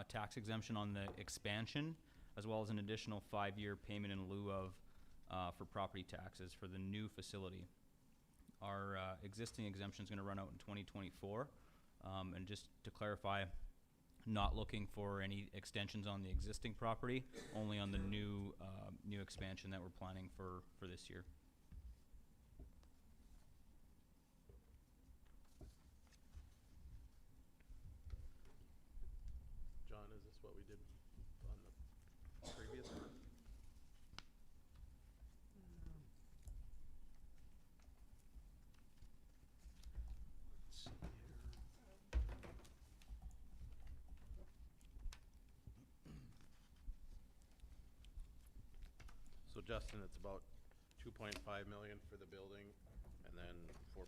tax exemption on the expansion, as well as an additional 5-year payment in lieu of for property taxes for the new facility. Our existing exemption is going to run out in 2024, and just to clarify, not looking for any extensions on the existing property, only on the new expansion that we're planning for this year.
John, is this what we did on the previous one?
Let's see here.
So Justin, it's about 2.5 million for the building and then 4.5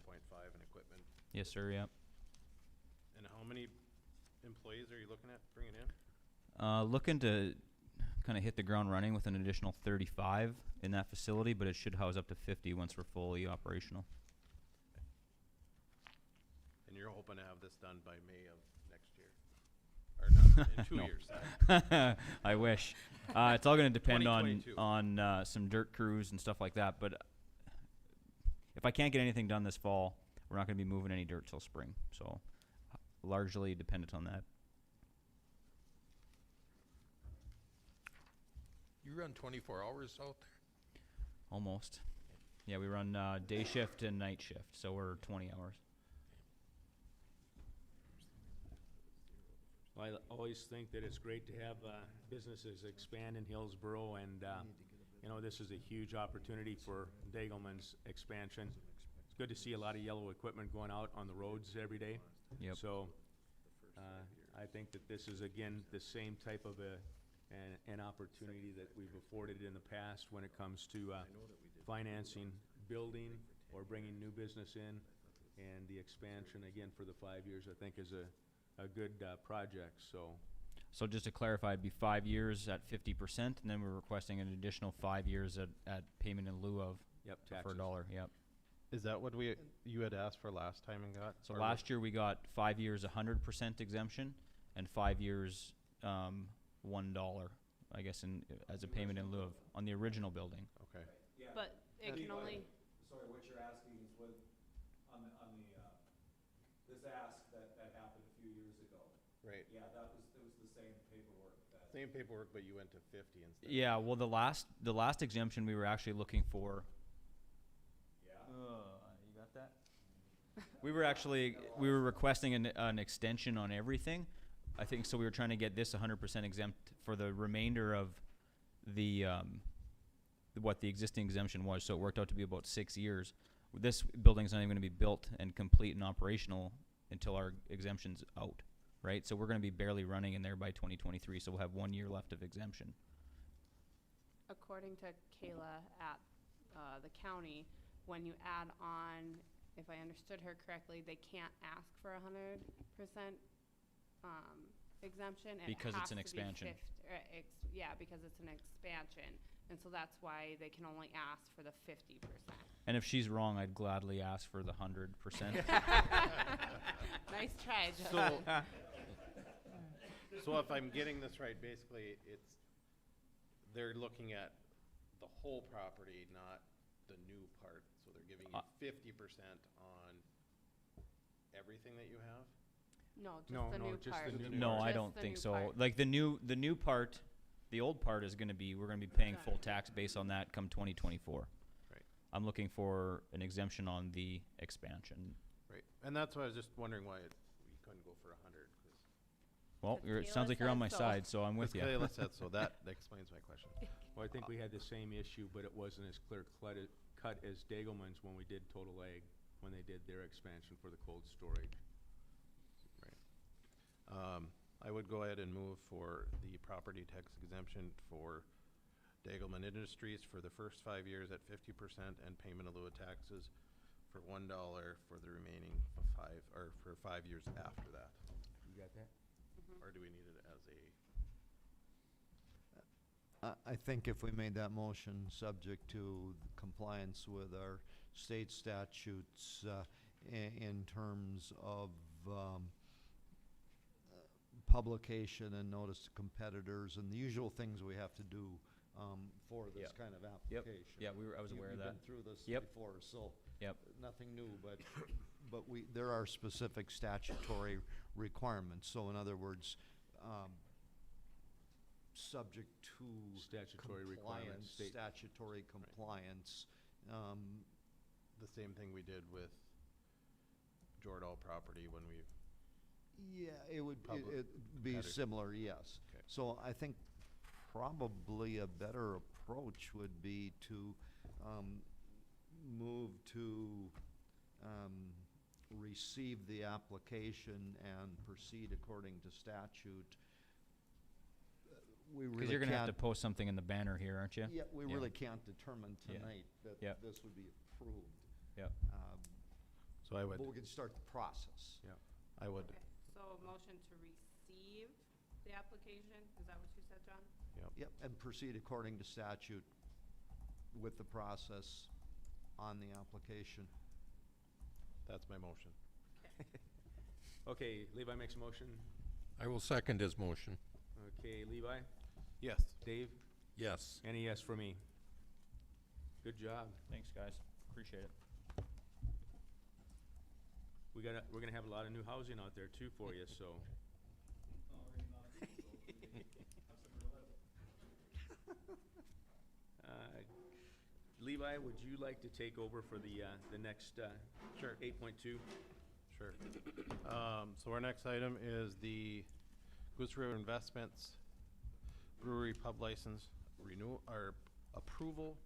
in equipment.
Yes, sir, yep.
And how many employees are you looking at bringing in?
Looking to kind of hit the ground running with an additional 35 in that facility, but it should house up to 50 once we're fully operational.
And you're hoping to have this done by May of next year? Or not, in 2
No.
years, sorry.
I wish. It's all going to depend
2022.
on some dirt crews and stuff like that. But if I can't get anything done this fall, we're not going to be moving any dirt till spring. So largely dependent on that.
You run 24 hours out there?
Almost. Yeah, we run day shift and night shift, so we're 20 hours.
Well, I always think that it's great to have businesses expand in Hillsboro, and, you know, this is a huge opportunity for Daigleman's expansion. It's good to see a lot of yellow equipment going out on the roads every day.
Yep.
So, I think that this is, again, the same type of an opportunity that we've afforded in the past when it comes to financing, building, or bringing new business in. And the expansion, again, for the 5 years, I think is a good project, so.
So just to clarify, it'd be 5 years at 50%, and then we're requesting an additional 5 years at payment in lieu of
Yep,
for
taxes.
$1. Yep.
Is that what you had asked for last time and got?
So
Or
last year we got 5 years 100% exemption, and 5 years $1, I guess, as a payment in lieu of on the original building.
Okay.
But it can only,
Sorry, what you're asking is what, on the, this ask that happened a few years ago.
Right.
Yeah, it was the same paperwork that.
Same paperwork, but you went to 50 instead.
Yeah, well, the last exemption we were actually looking for.
Yeah.
You got that? We were requesting an extension on everything. I think so. We were trying to get this 100% exempt for the remainder of what the existing exemption was, so it worked out to be about 6 years. This building's not even gonna be built and complete and operational until our exemption's out, right? So we're gonna be barely running in there by 2023, so we'll have 1 year left of exemption.
According to Kayla at the county, when you add on, if I understood her correctly, they can't ask for 100% exemption.
Because it's
has
an
to be
expansion.
Yeah, because it's an expansion, and so that's why they can only ask for the 50%.
And if she's wrong, I'd gladly ask for the 100%.
Nice try,
So,
Justin.
so if I'm getting this right, basically, they're looking at the whole property, not the new part. So they're giving you 50% on everything that you have?
No, just
No,
the
no,
new
just the
part.
new
No,
part.
I
Just
don't
the
think
new
so.
part.
Like the new part, the old part is gonna be, we're gonna be paying full tax based on that come 2024.
Right.
I'm looking for an exemption on the expansion.
Right. And that's why I was just wondering why we couldn't go for 100.
Well,
Because
it sounds
Kayla
like you're on my
said so.
side, so I'm with you.
Kayla said so. That explains my question.
Well, I think we had the same issue, but it wasn't as clear cut as Daigleman's when we did Total Ag, when they did their expansion for the cold storage.
I would go ahead and move for the property tax exemption for Daigleman Industries for the first 5 years at 50% and payment in lieu of taxes for $1 for the remaining for 5 years after that.
You got that?
Or do we need it as a?
I think if we made that motion subject to compliance with our state statutes, in terms of, publication and notice to competitors and the usual things we have to do, for this
Yep.
kind of
Yep.
application.
Yeah, I was aware of that.
You've been through this
Yep.
before, so.
Yep.
Nothing new, but there are specific statutory requirements. So in other words, subject to
Statutory requirements,
compliance,
state.
statutory compliance.
The same thing we did with Jordan property when we,
Yeah, it would,
Public
it'd be
matters.
similar, yes.
Okay.
So I think probably a better approach would be to, move to, receive the application and proceed according to statute. We
Cause
really
you're gonna have to
can't,
post something in the banner here, aren't you?
yeah, we
Yeah.
really can't determine
Yeah.
tonight that
Yep.
this would be approved.
Yep.
so I would,
But we can start the process.
I would,
Okay, so motion to receive the application, is that what you said, John?
Yep, and proceed according to statute with the process on the application.
that's my motion.
Okay, Levi makes a motion.
I will second his motion.
Okay, Levi,
Yes.
Dave,
Yes.
and a yes for me. Good job.
Thanks, guys. Appreciate it.
We're gonna have a lot of new housing out there too for you, so. Levi, would you like to take over for the next,
Sure.
8.2?
Sure. So our next item is the Goose River Investments Brewery Pub License renewal, or approval.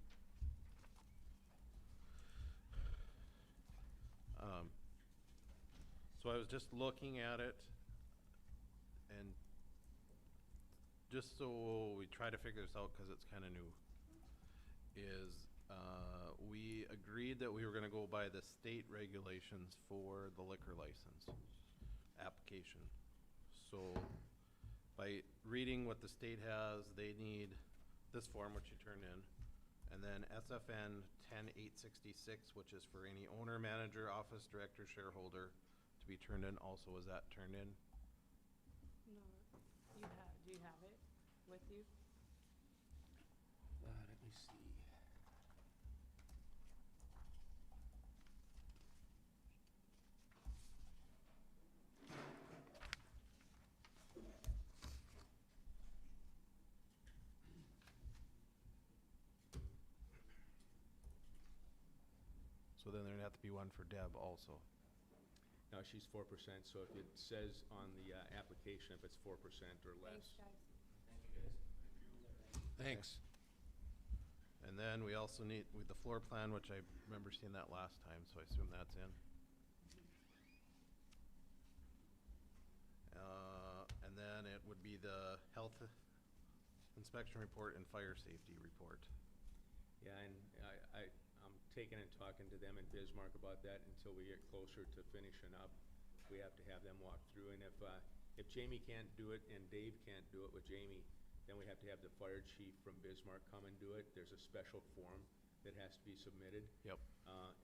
So I was just looking at it, and just so we try to figure this out, cause it's kinda new, is, we agreed that we were gonna go by the state regulations for the liquor license application. So, by reading what the state has, they need this form, which you turn in, and then SFN 10866, which is for any owner, manager, office director, shareholder, to be turned in. Also, was that turned in?
No, do you have it with you?
Let me see.
So then there'd have to be one for Deb also.
No, she's 4%, so if it says on the application if it's 4% or less.
Thanks, guys.
Thanks.
And then we also need, with the floor plan, which I remember seeing that last time, so I assume that's in. And then it would be the health inspection report and fire safety report.
Yeah, and I'm taking and talking to them in Bismarck about that until we get closer to finishing up. We have to have them walk through, and if Jamie can't do it and Dave can't do it with Jamie, then we have to have the fire chief from Bismarck come and do it. There's a special form that has to be submitted.
Yep.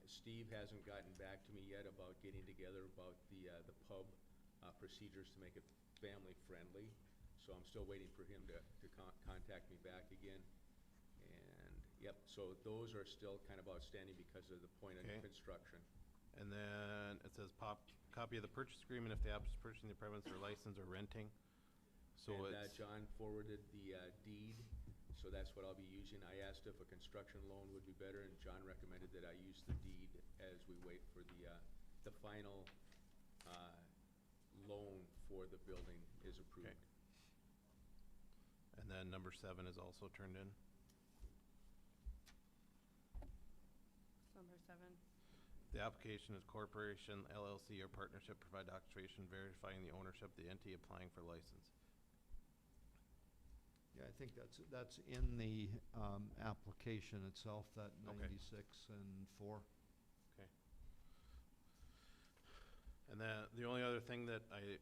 Steve hasn't gotten back to me yet about getting together about the pub procedures to make it family friendly. So I'm still waiting for him to contact me back again. And, yep, so those are still kind of outstanding because of the point of
Okay.
construction.
And then it says copy of the purchase agreement if the applicant is purchasing the premise or license or renting. So
And
it's,
John forwarded the deed, so that's what I'll be using. I asked if a construction loan would be better, and John recommended that I use the deed as we wait for the final loan for the building is approved.
Okay. And then number 7 is also turned in.
Number 7.
The application is corporation, LLC, or partnership provide documentation verifying the ownership of the entity applying for license.
Yeah, I think that's in the application itself, that
Okay.
96 and 4.
Okay. And then the only other thing that I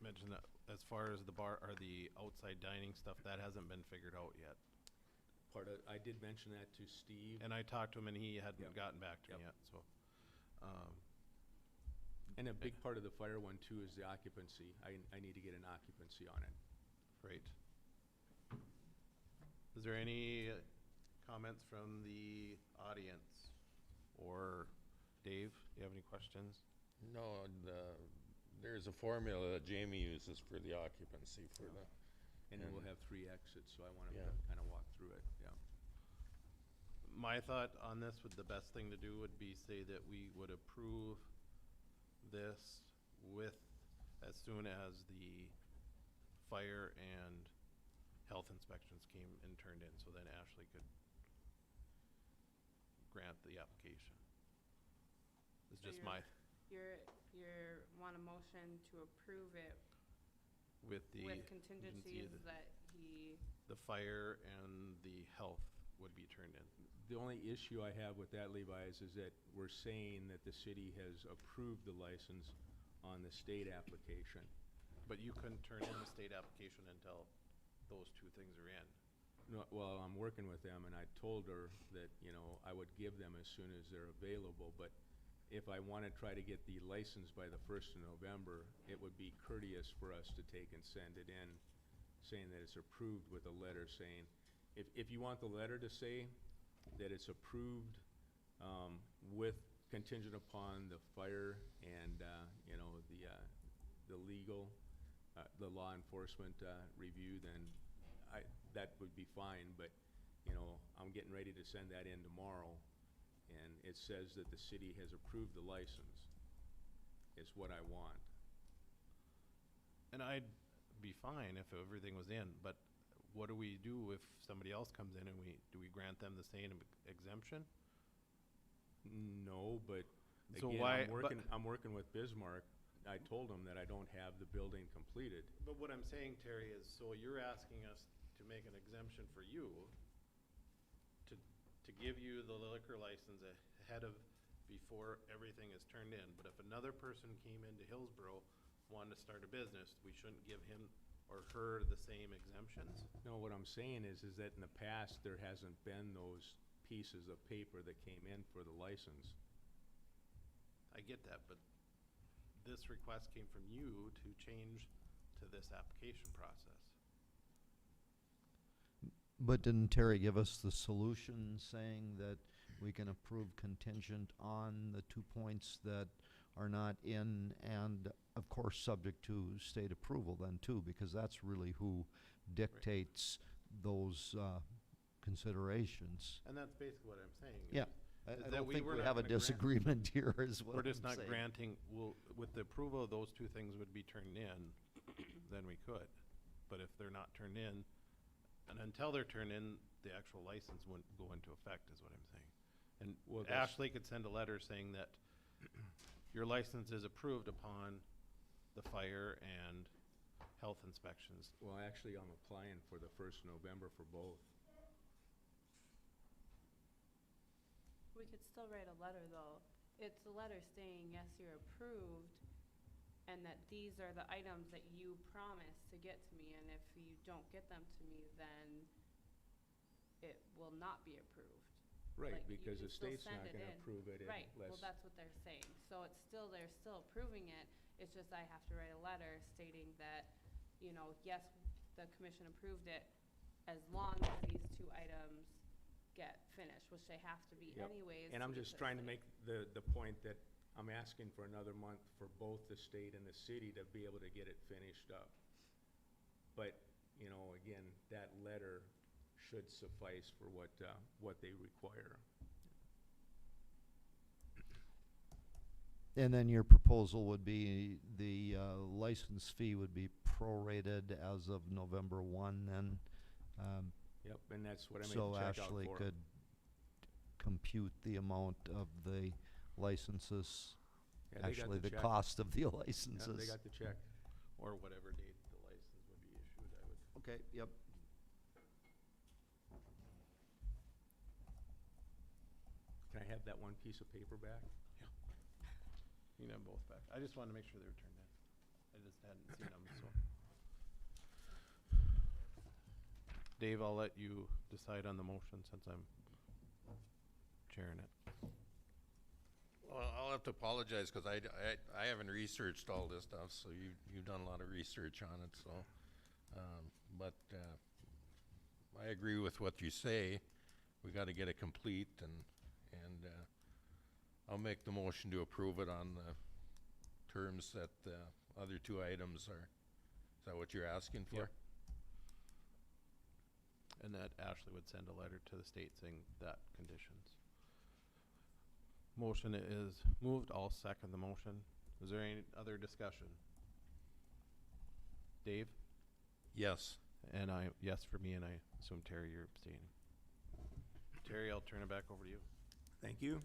mentioned, that as far as the bar, or the outside dining stuff, that hasn't been figured out yet.
I did mention that to Steve.
And I talked to him and he hadn't
Yep.
gotten back to me
Yep.
yet, so.
And a big part of the fire one too is the occupancy. I need to get an occupancy on it.
Great. Is there any comments from the audience? Or Dave, do you have any questions?
No, there's a formula that Jamie uses for the occupancy for the,
And then we'll
And-
have 3 exits, so I want him
Yeah.
to kind of walk through it, yeah.
My thought on this would, the best thing to do would be say that we would approve this with, as soon as the fire and health inspections came and turned in, so then Ashley could grant the application. It's
So
just my,
You're want a motion to approve it
with the.
with
contingency
contingencies
of
that he,
The fire and the health would be turned in.
The only issue I have with that, Levi, is that we're saying that the city has approved the license on the state application.
But you couldn't turn in the state application until those 2 things are in.
No, well, I'm working with them, and I told her that, I would give them as soon as they're available, but if I want to try to get the license by the 1st of November, it would be courteous for us to take and send it in, saying that it's approved with a letter saying, if you want the letter to say that it's approved with contingent upon the fire and, the legal, the law enforcement review, then that would be fine, but, I'm getting ready to send that in tomorrow, and it says that the city has approved the license, is what I want.
And I'd be fine if everything was in, but what do we do if somebody else comes in and do we grant them the same exemption?
No, but
So
again,
why-
I'm working with Bismarck. I told them that I don't have the building completed.
But what I'm saying, Terry, is so you're asking us to make an exemption for you, to give you the liquor license ahead of, before everything is turned in. But if another person came into Hillsboro, wanted to start a business, we shouldn't give him or her the same exemptions?
No, what I'm saying is that in the past, there hasn't been those pieces of paper that came in for the license.
I get that, but this request came from you to change to this application process.
But didn't Terry give us the solution saying that we can approve contingent on the 2 points that are not in, and of course, subject to state approval then too, because that's really who dictates those considerations.
And that's basically what I'm saying. is-
Yeah, I
is that
don't think
were
we
not
have a
gonna grant-
disagreement here is what
We're just
I'm
not
saying.
granting, with the approval of those 2 things would be turned in, then we could. But if they're not turned in, And until they're turned in, the actual license wouldn't go into effect, is what I'm saying. And
Well, that's-
Ashley could send a letter saying that your license is approved upon the fire and health inspections.
Well, actually, I'm applying for the 1st November for both.
We could still write a letter, though. It's a letter saying, yes, you're approved, and that these are the items that you promised to get to me, and if you don't get them to me, then it will not be approved.
Right,
Like, you
because the
could still
state's
send
not
it
gonna
in.
approve it
Right, well,
unless,
that's what they're saying. So it's still, they're still approving it. It's just I have to write a letter stating that, you know, yes, the commission approved it as long as these 2 items get finished, which they have to be
Yep.
anyways.
and I'm
get
just
the
trying to
city.
make the point that I'm asking for another month for both the state and the city to be able to get it finished up. But, you know, again, that letter should suffice for what they require.
And then your proposal would be the license fee would be prorated as of November 1 then?
Yep, and that's what I made
So
the check out
Ashley
for.
could compute the amount of the licenses,
Yeah, they got
actually the
check.
cost of the
Yeah,
licenses.
they got the check.
Or whatever date the license would be issued, I would.
Okay, yep.
Can I have that one piece of paper back?
You can have both back. I just wanted to make sure they were turned in. I just hadn't seen them, so. Dave, I'll let you decide on the motion since I'm chairing it.
Well, I'll have to apologize, cause I haven't researched all this stuff, so you've done a lot of research on it, so. But I agree with what you say. We gotta get it complete and I'll make the motion to approve it on the terms that the other 2 items are. Is that what you're asking for?
Yep.
And that Ashley would send a letter to the state saying that conditions. Motion is moved. I'll second the motion. Is there any other discussion? Dave?
Yes.
And yes for me, and I assume Terry, you're abstaining. Terry, I'll turn it back over to you.
Thank you.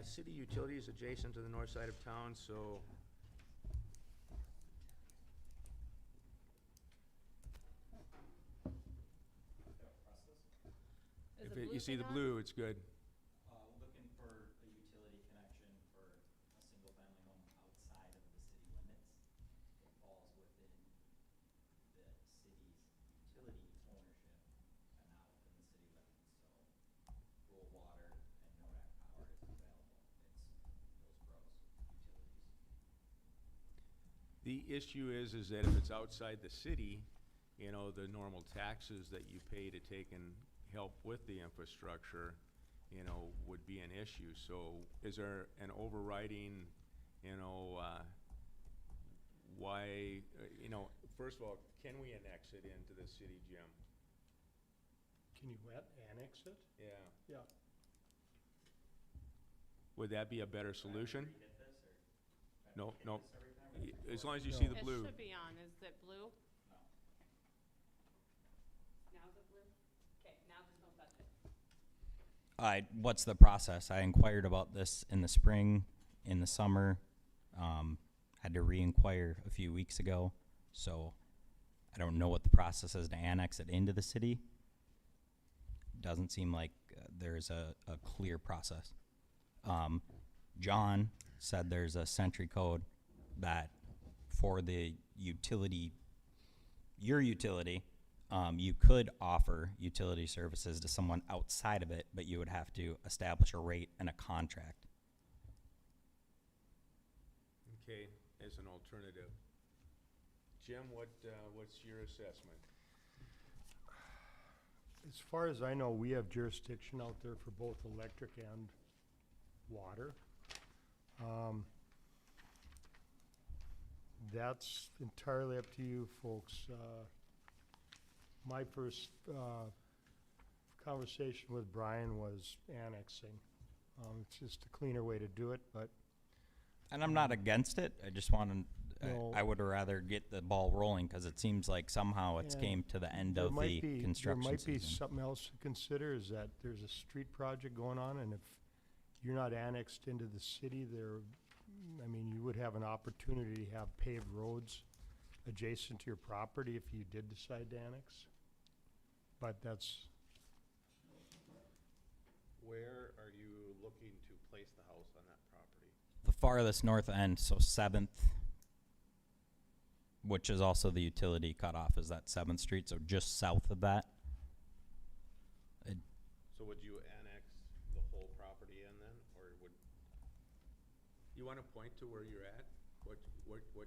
City utilities adjacent to the north side of town, so
Is
if
the
you see
thing
the
on?
blue, it's good.
Looking for a utility connection for a single-family home outside of the city limits. It falls within the city's utility ownership and not within the city limits. So rural water and NOAC power is available. It's Hillsboro's utilities.
The issue is that if it's outside the city, you know, the normal taxes that you pay to take and help with the infrastructure, you know, would be an issue. So is there an overriding, you know, why, you know, first of all, can we annex it into the city, Jim?
Can you annex it?
Yeah.
Yeah.
Would that be a better solution?
Hit this or?
No,
hit
no.
this every time or-
As long as you
No.
see the blue.
It should be on. Is it blue?
No.
Now is it blue? Okay, now just don't touch it.
What's the process? I inquired about this in the spring, in the summer, had to re-inquire a few weeks ago, so I don't know what the process is to annex it into the city. Doesn't seem like there's a clear process. John said there's a century code that for the utility, your utility, you could offer utility services to someone outside of it, but you would have to establish a rate and a contract.
Okay, as an alternative. Jim, what's your assessment?
As far as I know, we have jurisdiction out there for both electric and water. That's entirely up to you folks. My first conversation with Brian was annexing. It's just a cleaner way to do it, but
And I'm not against it, I just want to
No.
I would rather get the ball rolling, cause it seems like somehow it's
And
came to the end
There
of
might
the
be-
construction
There might be
season.
something else to consider, is that there's a street project going on, and if you're not annexed into the city, I mean, you would have an opportunity to have paved roads adjacent to your property if you did decide to annex. But that's,
Where are you looking to place the house on that property?
The farthest north end, so 7th, which is also the utility cutoff, is that 7th Street, so just south of that.
So would you annex the whole property in then, or would,
You wanna point to where you're at, what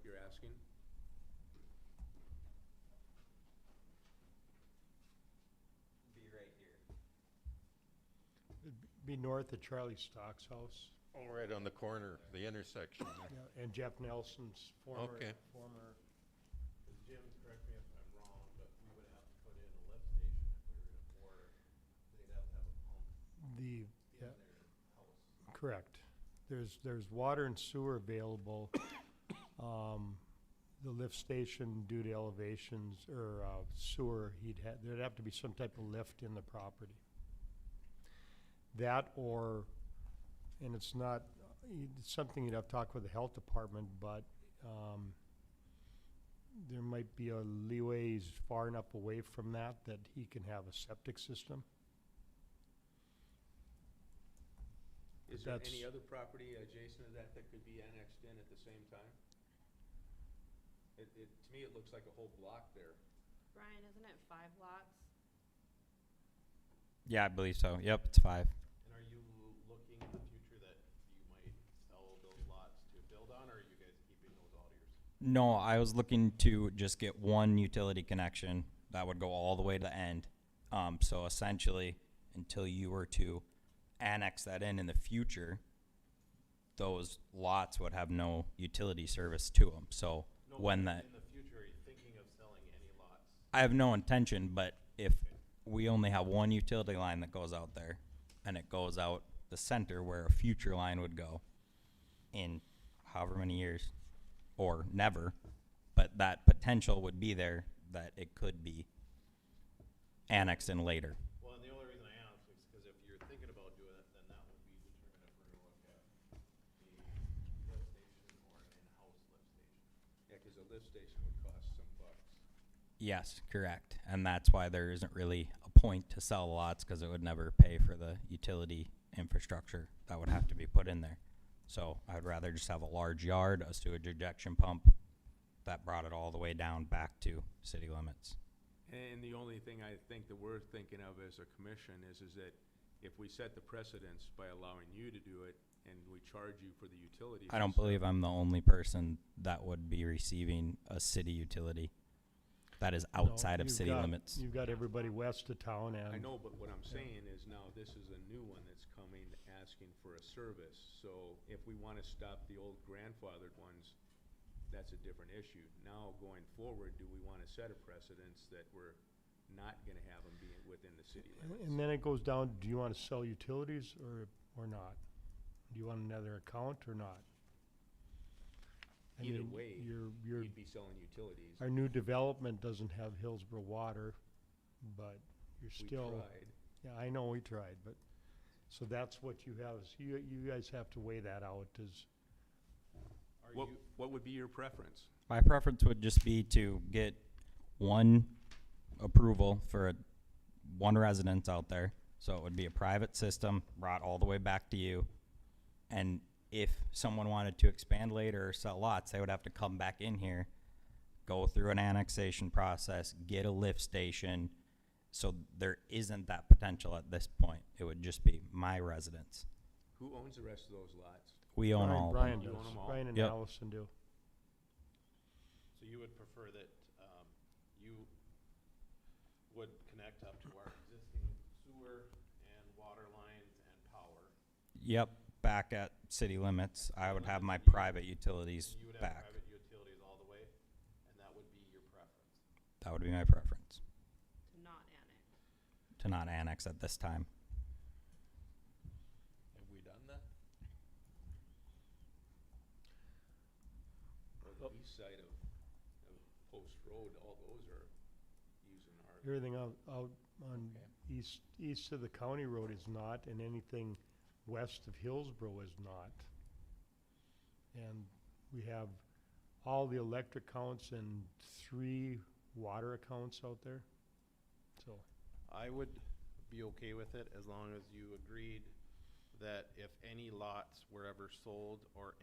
you're asking?
Be right here.
it'd be north of Charlie Stock's house,
Oh, right on the corner, the intersection.
yeah, and Jeff Nelson's
Okay.
former,
Jim, correct me if I'm wrong, but we would have to put in a lift station if we were gonna bore it. They'd have to have a pump
the,
in
yeah,
their house.
correct. There's water and sewer available. The lift station, due to elevations, or sewer, there'd have to be some type of lift in the property. That or, and it's not, it's something you'd have to talk with the health department, but there might be a leeway, he's far enough away from that he can have a septic system.
Is there
That's-
any other property adjacent to that that could be annexed in at the same time? To me, it looks like a whole block there.
Brian, isn't it 5 lots?
Yeah, I believe so. Yep, it's 5.
And are you looking in the future that you might sell those lots to build on, or are you guys keeping those all yours?
No, I was looking to just get one utility connection that would go all the way to the end. So essentially, until you were to annex that in the future, those lots would have no utility service to them. So
No,
when
but
that,
in the future, are you thinking of selling any lots?
I have no intention, but if we only have one utility line that goes out there, and it goes out the center where a future line would go in however many years, or never, but that potential would be there that it could be annexed in later.
Well, and the only reason I ask is because if you're thinking about doing it, then that would be determined if we're gonna look at the lift station or an in-house lift station.
Yeah, 'cause a lift station would cost some bucks.
Yes, correct. And that's why there isn't really a point to sell lots, because it would never pay for the utility infrastructure that would have to be put in there. So I'd rather just have a large yard, a sewage ejection pump that brought it all the way down back to city limits.
And the only thing I think that we're thinking of as a commission is that if we set the precedence by allowing you to do it and we charge you for the utilities.
I
and
don't
stuff,
believe I'm the only person that would be receiving a city utility that is
No,
outside of
you've
city
got-
limits.
You've got everybody west of town and.
I know, but what I'm saying is now this is a new one that's coming asking for a service. So if we wanna stop the old grandfathered ones, that's a different issue. Now, going forward, do we wanna set a precedence that we're not gonna have them be within the city limits?
And then it goes down, do you wanna sell utilities or not? Do you want another account or not? I
Either
mean,
way,
you're,
you'd be selling utilities.
our new development doesn't have Hillsboro water, but you're
We
still.
tried.
Yeah, I know we tried, but, so that's what you have, is you guys have to weigh that out, is,
Are
What,
you,
what would be your preference?
My preference would just be to get one approval for one residence out there. So it would be a private system brought all the way back to you. And if someone wanted to expand later or sell lots, they would have to come back in here, go through an annexation process, get a lift station. So there isn't that potential at this point. It would just be my residence.
Who owns the rest of those lots?
We own all of them.
Brian
You
does,
own them all?
Brian and
Yep.
Allison do.
so you would prefer that, you would connect up to our existing sewer and water lines and power?
Yep, back at city limits. I would have my
Limits, you-
private utilities
You would have
back.
private utilities all the way, and that would be your preference?
That would be my preference,
To not annex.
to not annex at this time.
Have we done that?
east side of Post Road, all those are using our.
Everything out on
Okay.
east of the county road is not, and anything west of Hillsboro is not. And we have all the electric accounts and 3 water accounts out there. So,
I would be okay with it as long as you agreed that if any lots were ever sold or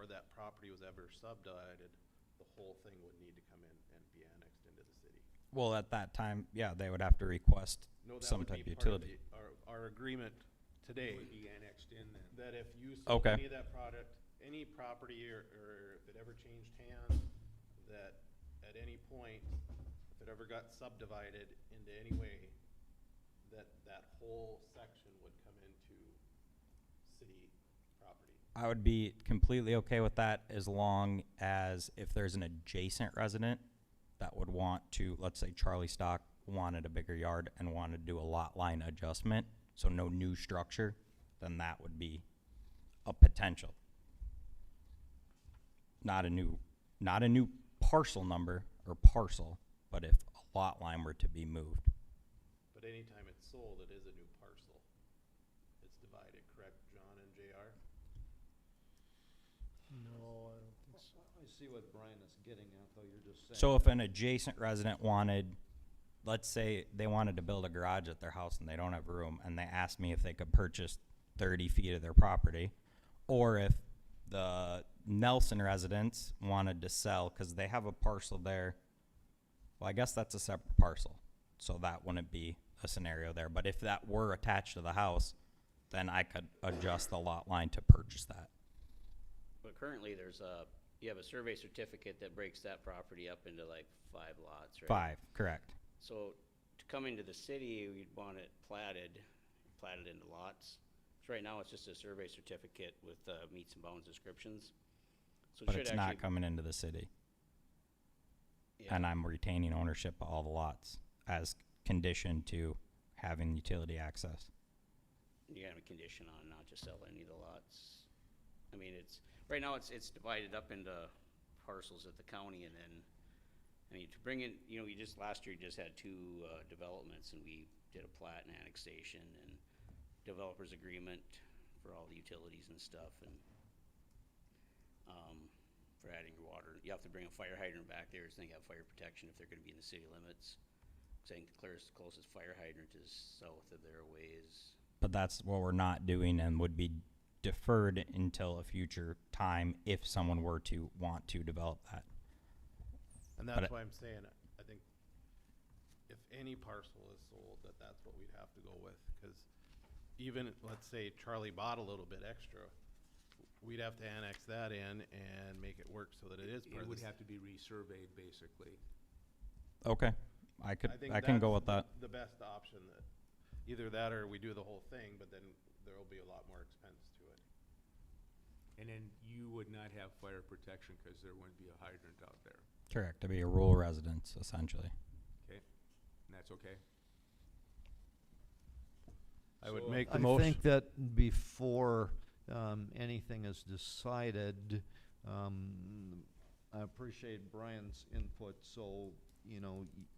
that property was ever subdivided, the whole thing would need to come in and be annexed into the city.
Well, at that time, yeah, they would have to request
No, that
some
would
type
be
of
part of
utility.
our agreement today,
Would be annexed in then.
that if you sold
Okay.
any of that product, any property or if it ever changed hands, that at any point, if it ever got subdivided into any way, that whole section would come into city property.
I would be completely okay with that as long as if there's an adjacent resident that would want to, let's say Charlie Stock wanted a bigger yard and wanted to do a lot line adjustment, so no new structure, then that would be a potential. Not a new parcel number or parcel, but if a lot line were to be moved.
But anytime it's sold, it is a new parcel. It's divided, correct, John and JR?
no, I don't think so.
I see what Brian is getting at, though, you're just saying.
So if an adjacent resident wanted, let's say they wanted to build a garage at their house and they don't have room, and they asked me if they could purchase 30 feet of their property, or if the Nelson residents wanted to sell, because they have a parcel there, well, I guess that's a separate parcel, so that wouldn't be a scenario there. But if that were attached to the house, then I could adjust the lot line to purchase that.
But currently, you have a survey certificate that breaks that property up into like 5 lots, right?
5, correct.
So to come into the city, we'd want it platted into lots. So right now, it's just a survey certificate with meets and bounds descriptions. So it
But
should
it's
actually,
not coming into the city.
yeah,
And I'm retaining ownership of all the lots as condition to having utility access.
you have a condition on not to sell any of the lots. I mean, right now, it's divided up into parcels at the county, and then, I mean, to bring in, last year, you just had 2 developments, and we did a plat and annexation and developers agreement for all the utilities and stuff, and, for adding your water. You have to bring a fire hydrant back there, so they have fire protection if they're gonna be in the city limits. Cause I think the closest fire hydrant is south of their ways.
But that's what we're not doing and would be deferred until a future time if someone were to want to develop that.
And
But
that's
it-
why I'm saying, I think if any parcel is sold, that's what we'd have to go with. Cause even, let's say Charlie bought a little bit extra, we'd have to annex that in and make it work so that it is part
It
of
would
this.
have to be resurveyed, basically.
Okay, I
think
can go
that's
with that.
The best option, that either that or we do the whole thing, but then there'll be a lot more expense to it.
And then you would not have fire protection because there wouldn't be a hydrant out there.
Correct, to be a rural residence, essentially.
Okay? And that's okay?
I would
So-
make the
I
motion.
think that before anything is decided, I appreciate Brian's input, so,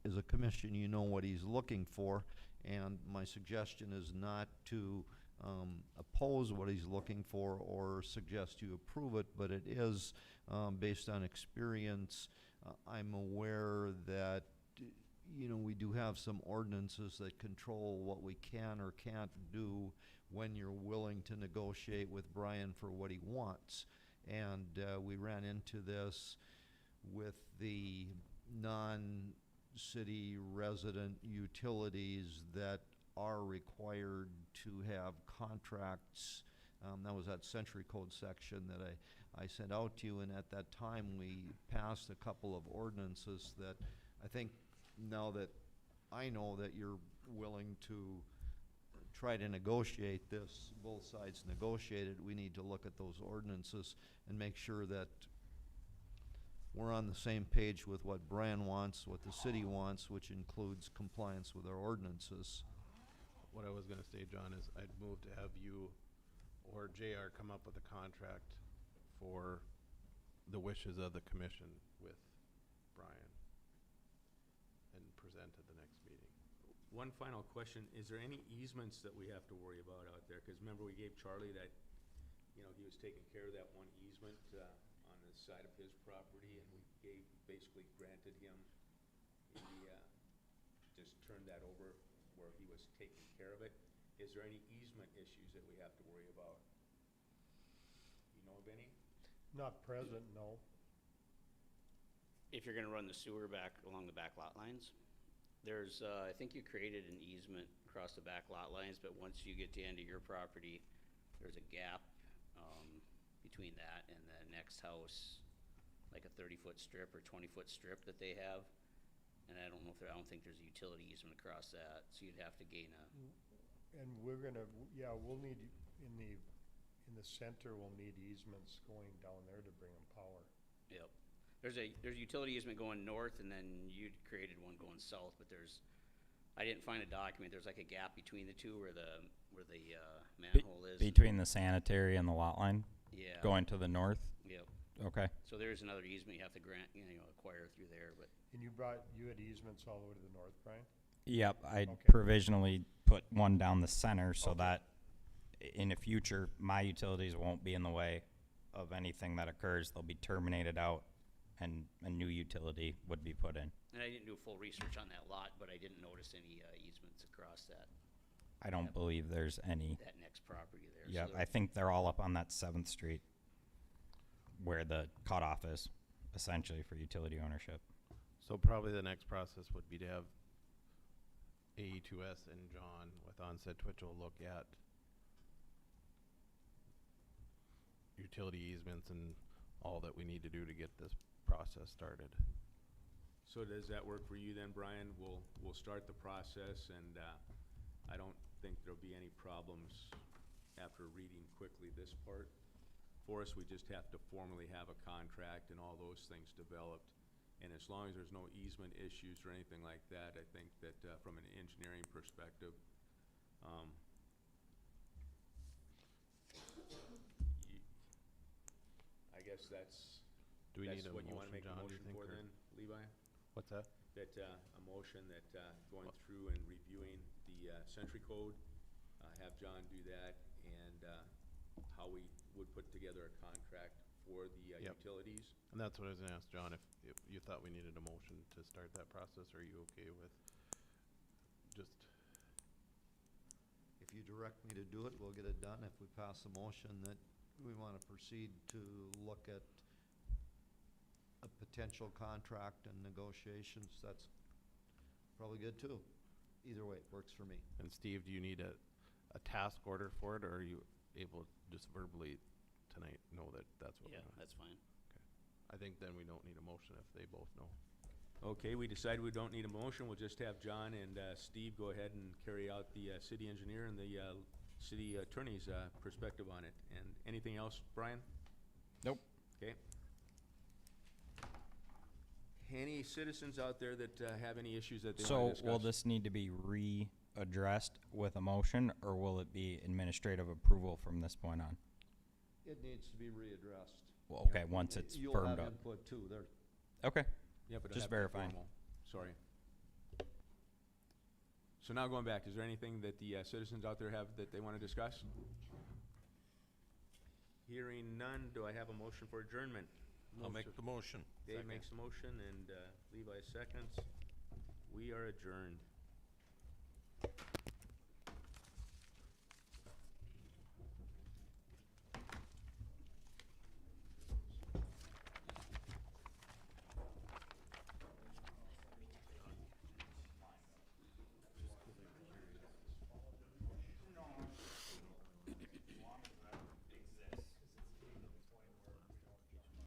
as a commission, you know what he's looking for, and my suggestion is not to oppose what he's looking for or suggest you approve it, but it is based on experience. I'm aware that we do have some ordinances that control what we can or can't do when you're willing to negotiate with Brian for what he wants. And we ran into this with the non-city resident utilities that are required to have contracts. That was that Century Code section that I sent out to you, and at that time, we passed a couple of ordinances that I think now that I know that you're willing to try to negotiate this, both sides negotiate it, we need to look at those ordinances and make sure that we're on the same page with what Brian wants, what the city wants, which includes compliance with our ordinances.
What I was gonna say, John, is I'd move to have you or JR come up with a contract for the wishes of the commission with Brian and present at the next meeting.
One final question, is there any easements that we have to worry about out there? Cause remember we gave Charlie that, you know, he was taking care of that one easement, on the side of his property, and we basically granted him the, just turned that over where he was taking care of it. Is there any easement issues that we have to worry about? You know of any?
Not present, no.
If you're gonna run the sewer back along the back lot lines, there's, I think you created an easement across the back lot lines, but once you get to the end of your property, there's a gap, between that and the next house, like a 30-foot strip or 20-foot strip that they have. And I don't know if I don't think there's a utility easement across that, so you'd have to gain a,
And we'll need, in the center, we'll need easements going down there to bring them power.
yep. There's a utility easement going north, and then you'd created one going south, but I didn't find a document. There's like a gap between the two where the manhole is.
Between the sanitary and the lot line,
Yeah.
going to the north?
Yep.
Okay.
So there's another easement you have to grant, acquire through there, but
And you had easements all the way to the north, Brian?
Yep, I
Okay.
provisionally put one down the center so
Okay.
that in the future, my utilities won't be in the way of anything that occurs. They'll be terminated out and a new utility would be put in.
and I didn't do full research on that lot, but I didn't notice any easements across
I don't
Yep.
believe there's any.
that next property there.
Yep,
So
I think they're all up on that 7th Street where the cutoff is, essentially, for utility ownership.
So probably the next process would be to have AE2S and John with Onset Twitchell look at utility easements and all that we need to do to get this process started.
So does that work for you then, Brian? We'll start the process, and I don't think there'll be any problems after reading quickly this part. For us, we just have to formally have a contract and all those things developed. And as long as there's no easement issues or anything like that, I think that from an engineering perspective, I guess that's
Do we need a
what you wanna
motion,
make a
John, do you
motion
think,
for
or-
then, Levi?
What's that?
That, a motion that, going through and reviewing the, Century Code, have John do that, and, how we would put together a contract for the,
Yep.
utilities.
And that's what I was gonna ask John, if you thought we needed a motion to start that process, or are you okay with just,
If you direct me to do it, we'll get it done. If we pass a motion that we want to proceed to look at a potential contract and negotiations, that's probably good too. Either way, it works for me.
and Steve, do you need a task order for it, or are you able to just verbally tonight know that that's what we're
yeah,
doing?
that's fine.
I think then we don't need a motion if they both know.
Okay, we decided we don't need a motion, we'll just have John and, Steve go ahead and carry out the, city engineer and the, city attorney's, perspective on it. And anything else, Brian?
Nope.
Okay. Any citizens out there that, have any issues that they wanna
So
discuss?
will this need to be readdressed with a motion, or will it be administrative approval from this point on?
It needs to be readdressed.
Well, okay, once it's
You'll
firmed
have
up.
input too. There,
Okay,
Yeah, but it'll
just
have to be
verifying.
formal. Sorry. So now going back, is there anything that the citizens out there have that they want to discuss? Hearing none, do I have a motion for adjournment?
I'll make the motion.
Dave makes the motion and Levi seconds. We are adjourned.